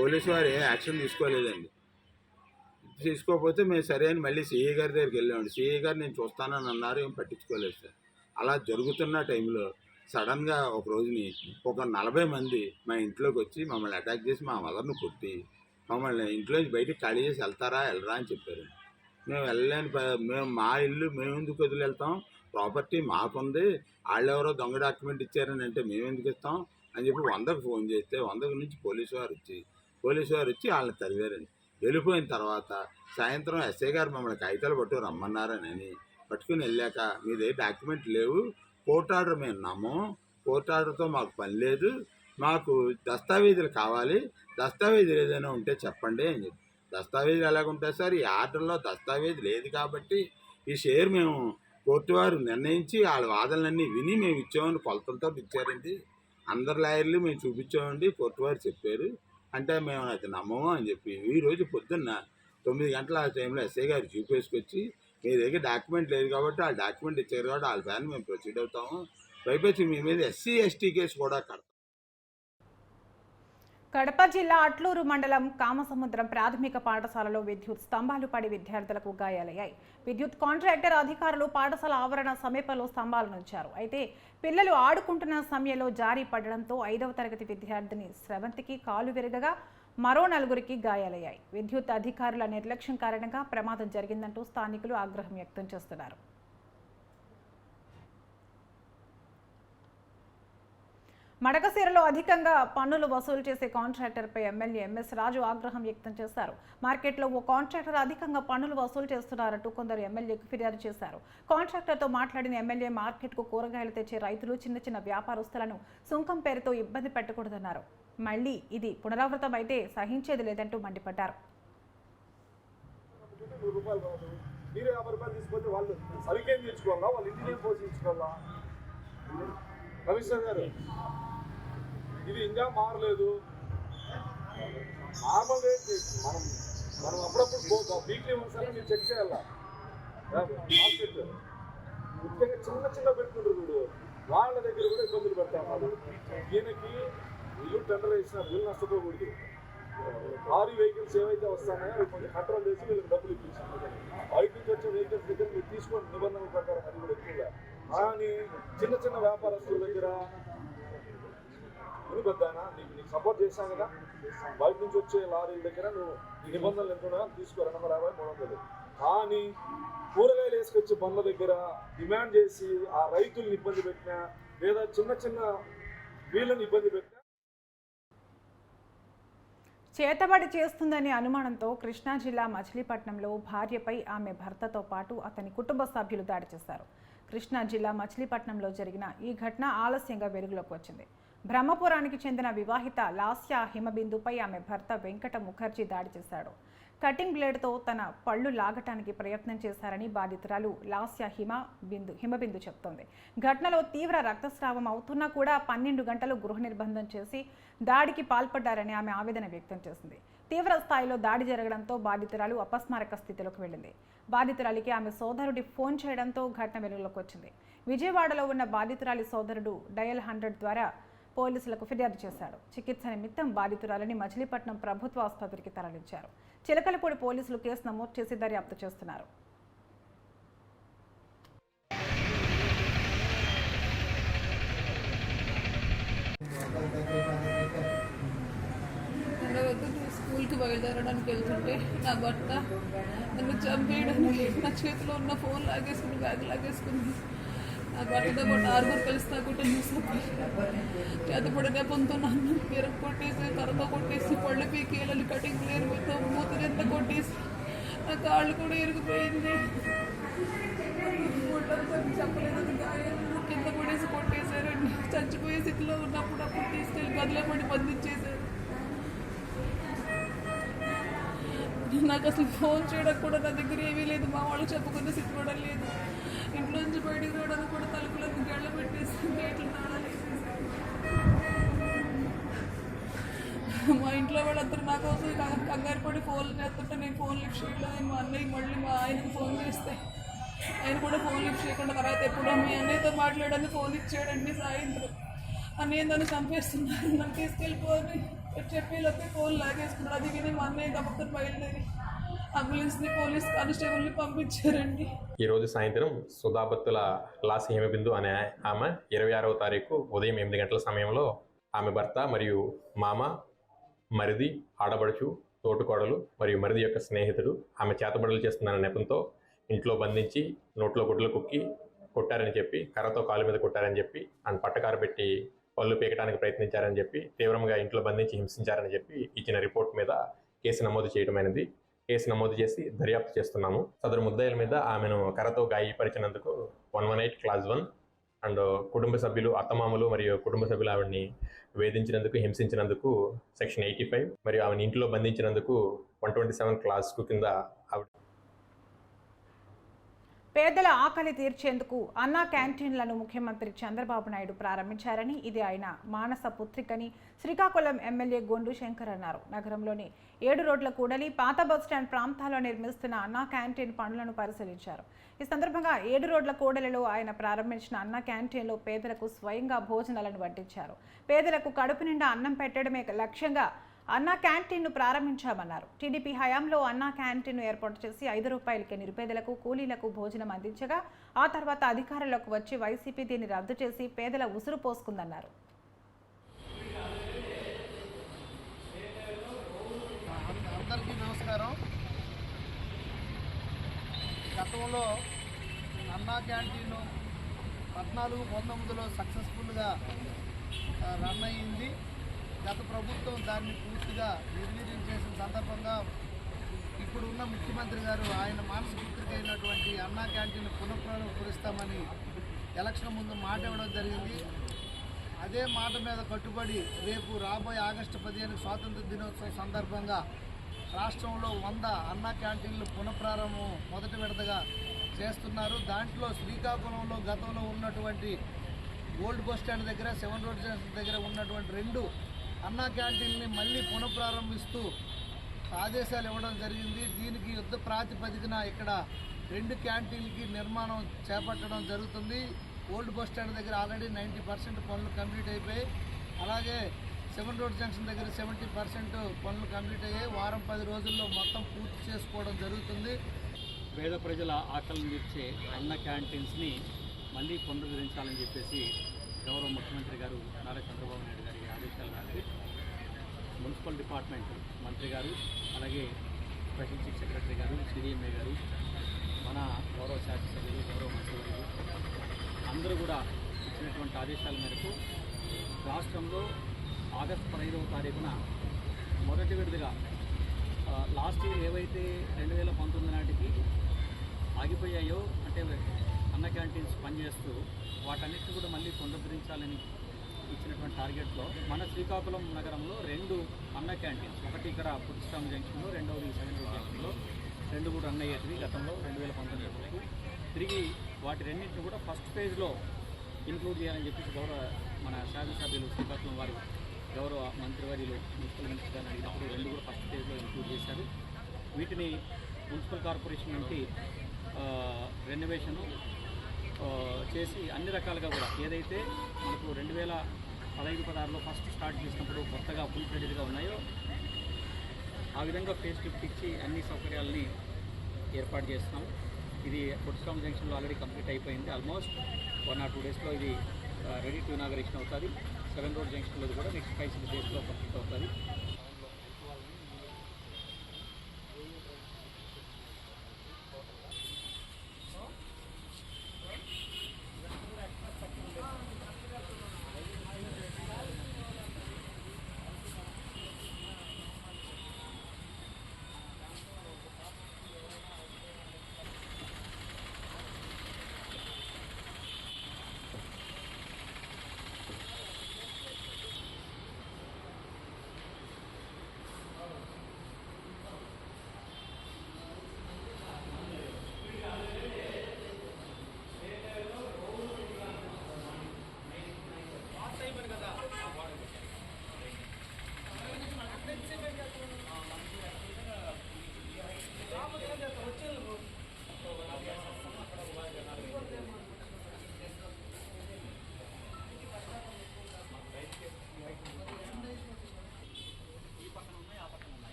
పోలీసు వారు ఏం యాక్షన్ తీసుకోలేదండి. తీసుకోకపోతే మేము సరే అని మళ్ళీ సిఐ గారి దగ్గరికి వెళ్ళామండి. సిఐ గారు నేను చూస్తానని అన్నారు, ఏం పట్టించుకోలేదు సార్. అలా జరుగుతున్న టైంలో సడన్గా ఒక రోజుని ఒక 40 మంది మా ఇంట్లోకి వచ్చి మమ్మల్ని అటాక్ చేసి మా మదర్ను కొట్టి మమ్మల్ని ఇంట్లోంచి బయటికి ఖాళీ చేసి వెళ్ళరా అని చెప్పారు. మేము వెళ్ళలేని మేము మా ఇల్లు మేము ఎందుకు వదిలి వెళ్తాం, ప్రాపర్టీ మాకుంది, వాళ్ళెవరో దొంగ డాక్యుమెంట్ ఇచ్చారని అంటే మేము ఎందుకు ఇస్తాం అని చెప్పి 100కు ఫోన్ చేస్తే 100 నుంచి పోలీసు వారు వచ్చి వాళ్ళని తరివారండి. వెళ్ళిపోయిన తర్వాత సాయంత్రం ఎస్ఐ గారు మమ్మల్ని కాగితాలు రమ్మన్నారని పట్టుకుని వెళ్ళాక మీదే డాక్యుమెంట్ లేవు, కోర్టు ఆర్డర్ మేము ఉన్నాము, కోర్టు ఆర్డర్తో మాకు పని లేదు, మాకు దస్తావేజులు కావాలి, దస్తావేజులు ఏదైనా ఉంటే చెప్పండి అని చెప్పి. దస్తావేజులు ఎలాగుంటాయి సార్, ఈ ఆర్డర్లో దస్తావేజు లేదు కాబట్టి ఈ షేర్ మేము కోర్టు వారు నిర్ణయించి వాళ్ళ వాదనలన్నీ విని మేము ఇచ్చామని కొలతలతో ఇచ్చారండి. అందరు లాయర్లు మేము చూపించామండి, కోర్టు వారు చెప్పారు అంటే మేము అది నమ్మము అని చెప్పి ఈరోజు పొద్దున్న 9 గంటల ఆ టైంలో ఎస్ఐ గారు చూపేసుకొచ్చి మీ దగ్గర డాక్యుమెంట్ లేదు కాబట్టి ఆ డాక్యుమెంట్ ఇచ్చారు కాబట్టి వాళ్ళ ఫ్యాన్ మేము ప్రొసీడ్ అవుతాము, పైపచ్చి మీ మీద SC ST కేసు కూడా కడతాం. కడప జిల్లా అట్లూరు మండలం కామసముద్రం ప్రాథమిక పాఠశాలలో విద్యుత్ స్తంభాలు పడి విద్యార్థులకు గాయాలయ్యాయి. విద్యుత్ కాంట్రాక్టర్ అధికారులు పాఠశాల ఆవరణ సమీపంలో స్తంభాలను ఉంచారు. అయితే పిల్లలు ఆడుకుంటున్న సమయంలో జారి పడడంతో 5వ తరగతి విద్యార్థిని స్రవంతికి కాలు విరగగా మరో 4గురికి గాయాలయ్యాయి. విద్యుత్ అధికారుల నిర్లక్ష్యం కారణంగా ప్రమాదం జరిగిందంటూ స్థానికులు ఆగ్రహం వ్యక్తం చేస్తున్నారు. మడకశిరలో అధికంగా పన్నులు వసూలు చేసే కాంట్రాక్టర్పై ఎమ్మెల్యే MS రాజు ఆగ్రహం వ్యక్తం చేశారు. మార్కెట్లో ఓ కాంట్రాక్టర్ అధికంగా పన్నులు వసూలు చేస్తున్నారంటూ కొందరు ఎమ్మెల్యేకు ఫిర్యాదు చేశారు. కాంట్రాక్టర్తో మాట్లాడిన ఎమ్మెల్యే మార్కెట్కు కూరగాయలు తెచ్చే రైతులు, చిన్న వ్యాపారస్తులను సుంకం పేరుతో ఇబ్బంది పెట్టకూడదన్నారు. మళ్లీ ఇది పునరావృతం అయితే సహించేది లేదంటూ మండిపడ్డారు. ఇది ఇంకా మారలేదు. నార్మల్గా మనం మనం అప్పుడప్పుడు వీక్లీ ఒకసారి మీరు చెక్ చేయాలా మార్కెట్. ముఖ్యంగా చిన్న చిన్న పెట్టుకుంటారు వీడు, వాళ్ళ దగ్గర కూడా ఇబ్బందులు పెడతా ఉన్నారు. ఈయనకి వీళ్ళు టెండర్ వేసినారు, వీళ్ళు నష్టపోకూడదు. భారీ వెహికల్స్ ఏవైతే వస్తాయో అవి కొంచెం కంట్రోల్ చేసి వీళ్ళకి డబ్బులు ఇప్పించారు. బయట నుంచి వచ్చే వెహికల్స్ దగ్గర మీరు తీసుకోండి నిబంధనల ప్రకారం, అది కూడా ఎక్కువగా. కానీ చిన్న చిన్న వ్యాపారస్తుల దగ్గర పెద్దనా నీకు సపోర్ట్ చేశాను కదా, బయట నుంచి వచ్చే లారీల దగ్గర నువ్వు ఈ నిబంధనలు ఎంత ఉన్నాయో తీసుకో, 250, 300. కానీ కూరగాయలు వేసుకొచ్చే బండ్ల దగ్గర డిమాండ్ చేసి ఆ రైతుల్ని ఇబ్బంది పెట్టినా లేదా చిన్న చిన్న వీళ్ళని ఇబ్బంది పెట్టినా. చేతబడి చేస్తుందనే అనుమానంతో కృష్ణా జిల్లా మచిలీపట్నంలో భార్యపై ఆమె భర్తతో పాటు అతని కుటుంబ సభ్యులు దాడి చేశారు. కృష్ణా జిల్లా మచిలీపట్నంలో జరిగిన ఈ ఘటన ఆలస్యంగా వెలుగులోకి వచ్చింది. బ్రహ్మపురానికి చెందిన వివాహిత లాస్య హిమబిందుపై ఆమె భర్త వెంకట ముఖర్జీ దాడి చేశాడు. కటింగ్ బ్లేడ్తో తన పళ్ళు లాగటానికి ప్రయత్నం చేశారని బాధితురాలు లాస్య హిమబిందు చెప్తోంది. ఘటనలో తీవ్ర రక్తస్రావం అవుతున్నా కూడా 12 గంటలు గృహ నిర్బంధం చేసి దాడికి పాల్పడ్డారని ఆమె ఆవేదన వ్యక్తం చేసింది. తీవ్ర స్థాయిలో దాడి జరగడంతో బాధితురాలు అపస్మారక స్థితిలోకి వెళ్ళింది. బాధితురాలికి ఆమె సోదరుడి ఫోన్ చేయడంతో ఘటన వెలుగులోకి వచ్చింది. విజయవాడలో ఉన్న బాధితురాలి సోదరుడు డయల్ 100 ద్వారా పోలీసులకు ఫిర్యాదు చేశాడు. చికిత్స నిమిత్తం బాధితురాలని మచిలీపట్నం ప్రభుత్వ ఆసుపత్రికి తరలించారు. చిలకలపూడి పోలీసులు కేసు నమోదు చేసి దర్యాప్తు చేస్తున్నారు. స్కూల్కి బయలుదేరడానికి వెళ్తుంటే నా భర్త నన్ను చంపేయడానికి నా చేతిలో ఉన్న ఫోన్ లాగేసుకుని బ్యాగ్ లాగేసుకుని నా భర్తతో పాటు 6 కలిసి నా కుటుంబ చేతపడి నెపంతో నన్ను కీరకు కొట్టేసి కర్రతో కొట్టేసి పళ్ళు పీకి వెళ్ళి కటింగ్ లేరుతో మూతనెంత కొట్టేసి నా కాళ్ళు కూడా ఇరిగిపోయింది. చెప్పలేదు గాయాలు కింద పడేసి కొట్టేశారండి. చచ్చిపోయే స్థితిలో ఉన్నప్పుడు అప్పుడు తీసుకెళ్ళి గదిలో పడి బంధించేశారు. నాకు అసలు ఫోన్ చేయడానికి కూడా నా దగ్గర ఏమీ లేదు. మా వాళ్ళు చెప్పుకునే స్థితి కూడా లేదు. ఇంట్లో నుంచి బయటికి రావడానికి కూడా తలుపులకు గళ్ళ పెట్టేసి గేట్లు తాళాలు వేసేసారు. మా ఇంట్లో వాళ్ళందరూ నా కోసం కంగారు పడి ఫోన్లు చేస్తుంటే నేను ఫోన్ లిఫ్ట్ చేయలేదు. మా అన్నయ్య మళ్ళీ మా ఆయనకు ఫోన్ చేస్తే ఆయన కూడా ఫోన్ లిఫ్ట్ చేయకుండా తర్వాత ఎప్పుడో మీ అన్నయ్యతో మాట్లాడని ఫోన్ ఇచ్చాడండి. సాయంత్రం అన్నయ్య నన్ను చంపేస్తున్నారు, నన్ను తీసుకెళ్ళిపోని చెప్పేలోకి ఫోన్ లాగేసుకున్నాడు. అది విని మా అన్నయ్య గబక్కన బయలుదేరి అంబులెన్స్ని పోలీస్ కానిస్టేబుల్ని పంపించారండి. ఈరోజు సాయంత్రం సుధాబత్తుల లాస్ హిమబిందు అనే ఆమె 26వ తారీఖు ఉదయం 8 గంటల సమయంలో ఆమె భర్త మరియు మామ, మరిది, ఆడబడుచు, తోటుకోడలు మరియు మరిది యొక్క స్నేహితుడు ఆమె చేతబడులు చేస్తున్న నెపంతో ఇంట్లో బంధించి నోట్లో గుడ్లు కుక్కి కొట్టారని చెప్పి, కర్రతో కాలు మీద కొట్టారని చెప్పి, ఆయన పట్టకారు పెట్టి పళ్ళు పీకడానికి ప్రయత్నించారని చెప్పి, తీవ్రంగా ఇంట్లో బంధించి హింసించారని చెప్పి ఇచ్చిన రిపోర్ట్ మీద కేసు నమోదు చేయడమైనది. కేసు నమోదు చేసి దర్యాప్తు చేస్తున్నాము. సదరు ముద్దాయిల మీద ఆమెను కర్రతో గాయపరిచినందుకు 118 క్లాస్ 1 అండ్ కుటుంబ సభ్యులు, అత్తమామలు మరియు కుటుంబ సభ్యులు ఆవిడని వేధించినందుకు, హింసించినందుకు సెక్షన్ 85 మరియు ఆమెను ఇంట్లో బంధించినందుకు 127 క్లాస్ 2 కింద ఆవిడ. పేదల ఆకలి తీర్చేందుకు అన్నా క్యాంటీన్లను ముఖ్యమంత్రి చంద్రబాబు నాయుడు ప్రారంభించారని, ఇది ఆయన మానస పుత్రికని శ్రీకాకుళం ఎమ్మెల్యే గొండు శంకర్ అన్నారు. నగరంలోని 7 రోడ్ల కూడలి, పాత బస్టాండ్ ప్రాంతాల్లో నిర్మిస్తున్న అన్నా క్యాంటీన్ పనులను పరిశీలించారు. ఈ సందర్భంగా 7 రోడ్ల కూడలిలో ఆయన ప్రారంభించిన అన్నా క్యాంటీన్లో పేదలకు స్వయంగా భోజనాలను వడ్డించారు. పేదలకు కడుపు నిండా అన్నం పెట్టడమే లక్ష్యంగా అన్నా క్యాంటీన్ను ప్రారంభించామన్నారు. టీడీపీ హయాంలో అన్నా క్యాంటీన్ను ఏర్పాటు చేసి 5 రూపాయలకి నిరుపేదలకు, కూలీలకు భోజనం అందించగా ఆ తర్వాత అధికారంలోకి వచ్చి వైసీపీ దీన్ని రద్దు చేసి పేదల ఉసురు పోసుకుందన్నారు. అందరికీ నమస్కారం. గతంలో అన్నా క్యాంటీను 14-19లో సక్సెస్ఫుల్గా రన్ అయ్యింది. గత ప్రభుత్వం దాన్ని పూర్తిగా నిర్వీర్యం చేసిన సందర్భంగా ఇప్పుడు ఉన్న ముఖ్యమంత్రి గారు ఆయన మానస పుత్రిక అయినటువంటి అన్నా క్యాంటీన్ పునఃప్రారంభిస్తామని ఎలక్షన్ ముందు మాట ఇవ్వడం జరిగింది. అదే మాట మీద కట్టుబడి రేపు రాబోయే ఆగస్టు 15 స్వాతంత్ర దినోత్సవం సందర్భంగా రాష్ట్రంలో 100 అన్నా క్యాంటీన్లు పునఃప్రారంభం మొదటి విడతగా చేస్తున్నారు. దాంట్లో శ్రీకాకుళంలో గతంలో ఉన్నటువంటి ఓల్డ్ బస్ స్టాండ్ దగ్గర 7 రోడ్ జంక్షన్ దగ్గర ఉన్నటువంటి 2 అన్నా క్యాంటీన్ని మళ్ళీ పునఃప్రారంభిస్తూ ఆదేశాలు ఇవ్వడం జరిగింది. దీనికి యుద్ధ ప్రాతిపదికన ఇక్కడ 2 క్యాంటీన్లకి నిర్మాణం చేపట్టడం జరుగుతుంది. ఓల్డ్ బస్ స్టాండ్ దగ్గర ఆల్రెడీ 90% పనులు కంప్లీట్ అయిపోయాయి. అలాగే 7 రోడ్ జంక్షన్ దగ్గర 70% పనులు కంప్లీట్ అయ్యాయి. వారం 10 రోజుల్లో మొత్తం పూర్తి చేసుకోవడం జరుగుతుంది. పేద ప్రజల ఆకలిని తీర్చే అన్న క్యాంటీన్స్ని మళ్ళీ పునరుద్ధరించాలని చెప్పేసి గౌరవ ముఖ్యమంత్రి గారు నారా చంద్రబాబు నాయుడు గారి ఆదేశాల మేరకు మున్సిపల్ డిపార్ట్మెంట్ మంత్రి గారు, అలాగే స్పెషల్ చీఫ్ సెక్రటరీ గారు, సిడిఎంఏ గారు, మన గౌరవ శాసనసభ్యులు, గౌరవ మంత్రి గారు అందరూ కూడా ఇచ్చినటువంటి ఆదేశాల మేరకు రాష్ట్రంలో ఆగస్టు 15వ తారీఖున మొదటి విడతగా లాస్ట్ ఇయర్ ఏవైతే 2019 నాటికి ఆగిపోయాయో, అంటే అన్న క్యాంటీన్స్ పనిచేస్తూ వాటన్నిటిని కూడా మళ్ళీ పునరుద్ధరించాలని ఇచ్చినటువంటి టార్గెట్లో మన శ్రీకాకుళం నగరంలో 2 అన్న క్యాంటీన్స్, ఒకటి ఇక్కడ పుట్టిస్టామ్ జంక్షన్లో, రెండవది 7 రోడ్ జంక్షన్లో 2 కూడా రన్ అయ్యేటివి గతంలో 2019 వరకు. తిరిగి వాటి రెండింటిని కూడా ఫస్ట్ ఫేజ్లో ఇంక్లూడ్ చేయాలని చెప్పేసి మన శాసనసభ్యులు శ్రీకాకుళం వారు గౌరవ మంత్రివర్యులు మున్సిపల్ మినిస్టర్ గారిని అడిగినప్పుడు 2 కూడా ఫస్ట్ ఫేజ్లో ఇంక్లూడ్ చేశారు. వీటిని మున్సిపల్ కార్పొరేషన్ నుంచి రెనోవేషను చేసి అన్ని రకాలుగా కూడా ఏదైతే మనకు 2015-16లో ఫస్ట్ స్టార్ట్ చేసినప్పుడు కొత్తగా ఫుల్ ఫ్లెడ్జ్డ్గా ఉన్నాయో ఆ విధంగా ఫేస్ లిఫ్ట్ ఇచ్చి అన్ని సౌకర్యాలని ఏర్పాటు చేస్తున్నాం. ఇది పుట్టిస్టామ్ జంక్షన్లో ఆల్రెడీ కంప్లీట్ అయిపోయింది. ఆల్మోస్ట్ 1 or 2 డేస్లో ఇది రెడీ టు ఇనాగరేషన్ అవుతుంది. 7 రోడ్ జంక్షన్లో కూడా నెక్స్ట్ 5-6 డేస్లో కంప్లీట్ అవుతుంది.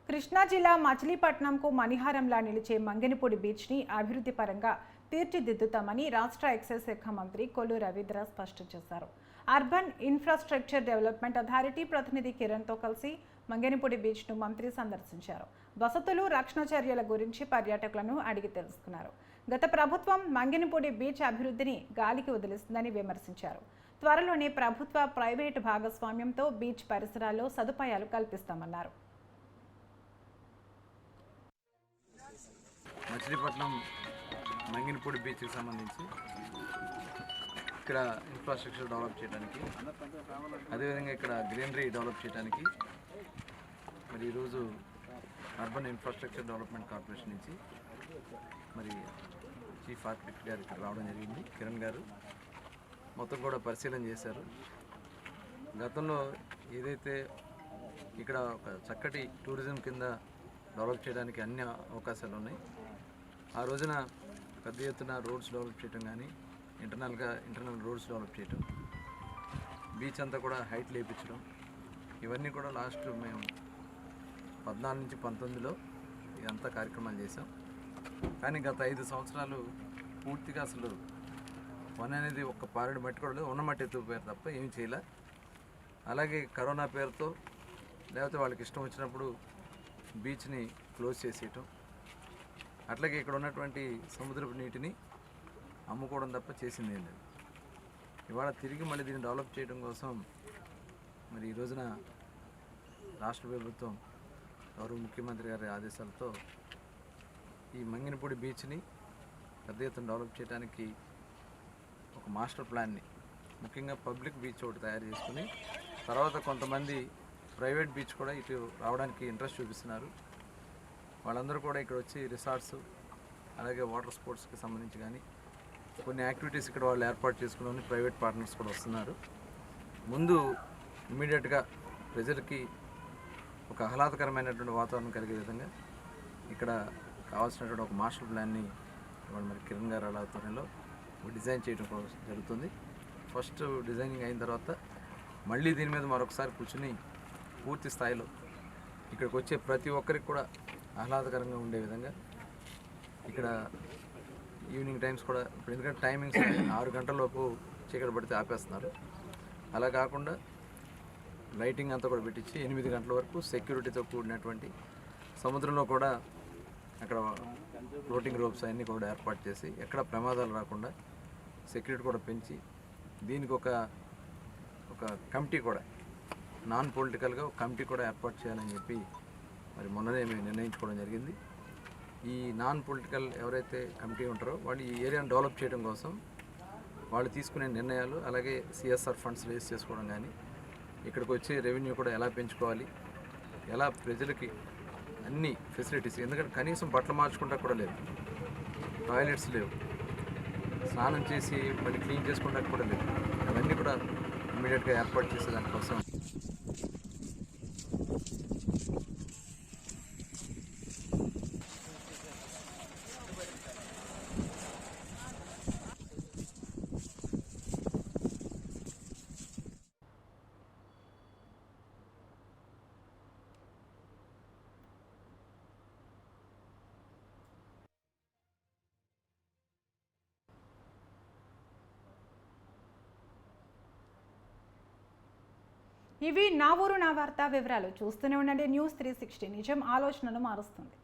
కృష్ణా జిల్లా మచిలీపట్నంకు మణిహారంలా నిలిచే మంగెనపూడి బీచ్ని అభివృద్ధి పరంగా తీర్చిదిద్దుతామని రాష్ట్ర ఎక్సైజ్ శాఖ మంత్రి కొల్లు రవీంద్ర స్పష్టం చేశారు. అర్బన్ ఇన్ఫ్రాస్ట్రక్చర్ డెవలప్మెంట్ అథారిటీ ప్రతినిధి కిరణ్తో కలిసి మంగెనపూడి బీచ్ను మంత్రి సందర్శించారు. వసతులు, రక్షణ చర్యల గురించి పర్యాటకులను అడిగి తెలుసుకున్నారు. గత ప్రభుత్వం మంగెనపూడి బీచ్ అభివృద్ధిని గాలికి వదిలిస్తుందని విమర్శించారు. త్వరలోనే ప్రభుత్వ, ప్రైవేటు భాగస్వామ్యంతో బీచ్ పరిసరాల్లో సదుపాయాలు కల్పిస్తామన్నారు. మచిలీపట్నం మంగెనపూడి బీచ్కి సంబంధించి ఇక్కడ ఇన్ఫ్రాస్ట్రక్చర్ డెవలప్ చేయడానికి, అదేవిధంగా ఇక్కడ గ్రీనరీ డెవలప్ చేయడానికి మరి ఈరోజు అర్బన్ ఇన్ఫ్రాస్ట్రక్చర్ డెవలప్మెంట్ కార్పొరేషన్ నుంచి మరి చీఫ్ ఆర్కిటెక్ట్ గారు ఇక్కడ రావడం జరిగింది. కిరణ్ గారు మొత్తం కూడా పరిశీలన చేశారు. గతంలో ఏదైతే ఇక్కడ ఒక చక్కటి టూరిజం కింద డెవలప్ చేయడానికి అన్ని అవకాశాలు ఉన్నాయి. ఆ రోజున పెద్ద ఎత్తున రోడ్స్ డెవలప్ చేయడం కానీ, ఇంటర్నల్ రోడ్స్ డెవలప్ చేయడం, బీచ్ అంతా కూడా హైట్ లేపించడం, ఇవన్నీ కూడా లాస్ట్ మేము 14 నుంచి 19లో ఇదంతా కార్యక్రమాలు చేసాం. కానీ గత 5 సంవత్సరాలు పూర్తిగా అసలు పని అనేది ఒక్క పారెడు మట్టి కూడా ఉన్న మట్టి ఎత్తుకుపోయారు తప్ప ఏమి చేయలే. అలాగే కరోనా పేరుతో లేకపోతే వాళ్ళకి ఇష్టం వచ్చినప్పుడు బీచ్ని క్లోజ్ చేసేయటం, అట్లాగే ఇక్కడ ఉన్నటువంటి సముద్రపు నీటిని అమ్ముకోవడం తప్ప చేసింది ఏం లేదు. ఇవాళ తిరిగి మళ్ళీ దీన్ని డెవలప్ చేయడం కోసం మరి ఈ రోజున రాష్ట్ర ప్రభుత్వం గౌరవ ముఖ్యమంత్రి గారి ఆదేశాలతో ఈ మంగినపూడి బీచ్ని పెద్ద ఎత్తున డెవలప్ చేయడానికి ఒక మాస్టర్ ప్లాన్ని, ముఖ్యంగా పబ్లిక్ బీచ్ ఒకటి తయారు చేసుకుని తర్వాత కొంతమంది ప్రైవేట్ బీచ్ కూడా ఇటు రావడానికి ఇంట్రెస్ట్ చూపిస్తున్నారు. వాళ్ళందరూ కూడా ఇక్కడ వచ్చి రిసార్ట్స్ అలాగే వాటర్ స్పోర్ట్స్కి సంబంధించి కానీ కొన్ని యాక్టివిటీస్ ఇక్కడ వాళ్ళు ఏర్పాటు చేసుకుని ప్రైవేట్ పార్ట్నర్స్ కూడా వస్తున్నారు. ముందు ఇమీడియట్గా ప్రజలకి ఒక ఆహ్లాదకరమైనటువంటి వాతావరణం కలిగే విధంగా ఇక్కడ కావాల్సినటువంటి ఒక మాస్టర్ ప్లాన్ని ఇవాళ మరి కిరణ్ గారు ఆధ్వర్యంలో డిజైన్ చేయడం జరుగుతుంది. ఫస్ట్ డిజైనింగ్ అయిన తర్వాత మళ్ళీ దీని మీద మరొకసారి కూర్చుని పూర్తి స్థాయిలో ఇక్కడికి వచ్చే ప్రతి ఒక్కరికి కూడా ఆహ్లాదకరంగా ఉండే విధంగా ఇక్కడ ఈవినింగ్ టైమ్స్ కూడా ఇప్పుడు ఎందుకంటే టైమింగ్స్ 6 గంటల లోపు చీకటి పడితే ఆపేస్తున్నారు. అలా కాకుండా లైటింగ్ అంతా కూడా పెట్టించి 8 గంటల వరకు సెక్యూరిటీతో కూడినటువంటి సముద్రంలో కూడా అక్కడ ఫ్లోటింగ్ రోప్స్ అన్నీ కూడా ఏర్పాటు చేసి ఎక్కడ ప్రమాదాలు రాకుండా సెక్యూరిటీ కూడా పెంచి దీనికి ఒక కమిటీ కూడా నాన్ పొలిటికల్గా ఒక కమిటీ కూడా ఏర్పాటు చేయాలని చెప్పి మరి మొన్ననే మేము నిర్ణయించుకోవడం జరిగింది. ఈ నాన్ పొలిటికల్ ఎవరైతే కమిటీ ఉంటారో వాళ్ళు ఈ ఏరియాను డెవలప్ చేయడం కోసం వాళ్ళు తీసుకునే నిర్ణయాలు, అలాగే సిఎస్ఆర్ ఫండ్స్ రేస్ చేసుకోవడం కానీ ఇక్కడికి వచ్చే రెవెన్యూ కూడా ఎలా పెంచుకోవాలి, ఎలా ప్రజలకి అన్ని ఫెసిలిటీస్, ఎందుకంటే కనీసం బట్టలు మార్చుకుంటా కూడా లేదు, టాయిలెట్స్ లేవు, స్నానం చేసి మళ్ళీ క్లీన్ చేసుకుంటా కూడా లేదు, అవన్నీ కూడా ఇమీడియట్గా ఏర్పాటు చేసే దానికోసం ఇవి నా ఊరు నా వార్త వివరాలు. చూస్తూనే ఉండండి న్యూస్ 360, నిజం ఆలోచనను మారుస్తుంది.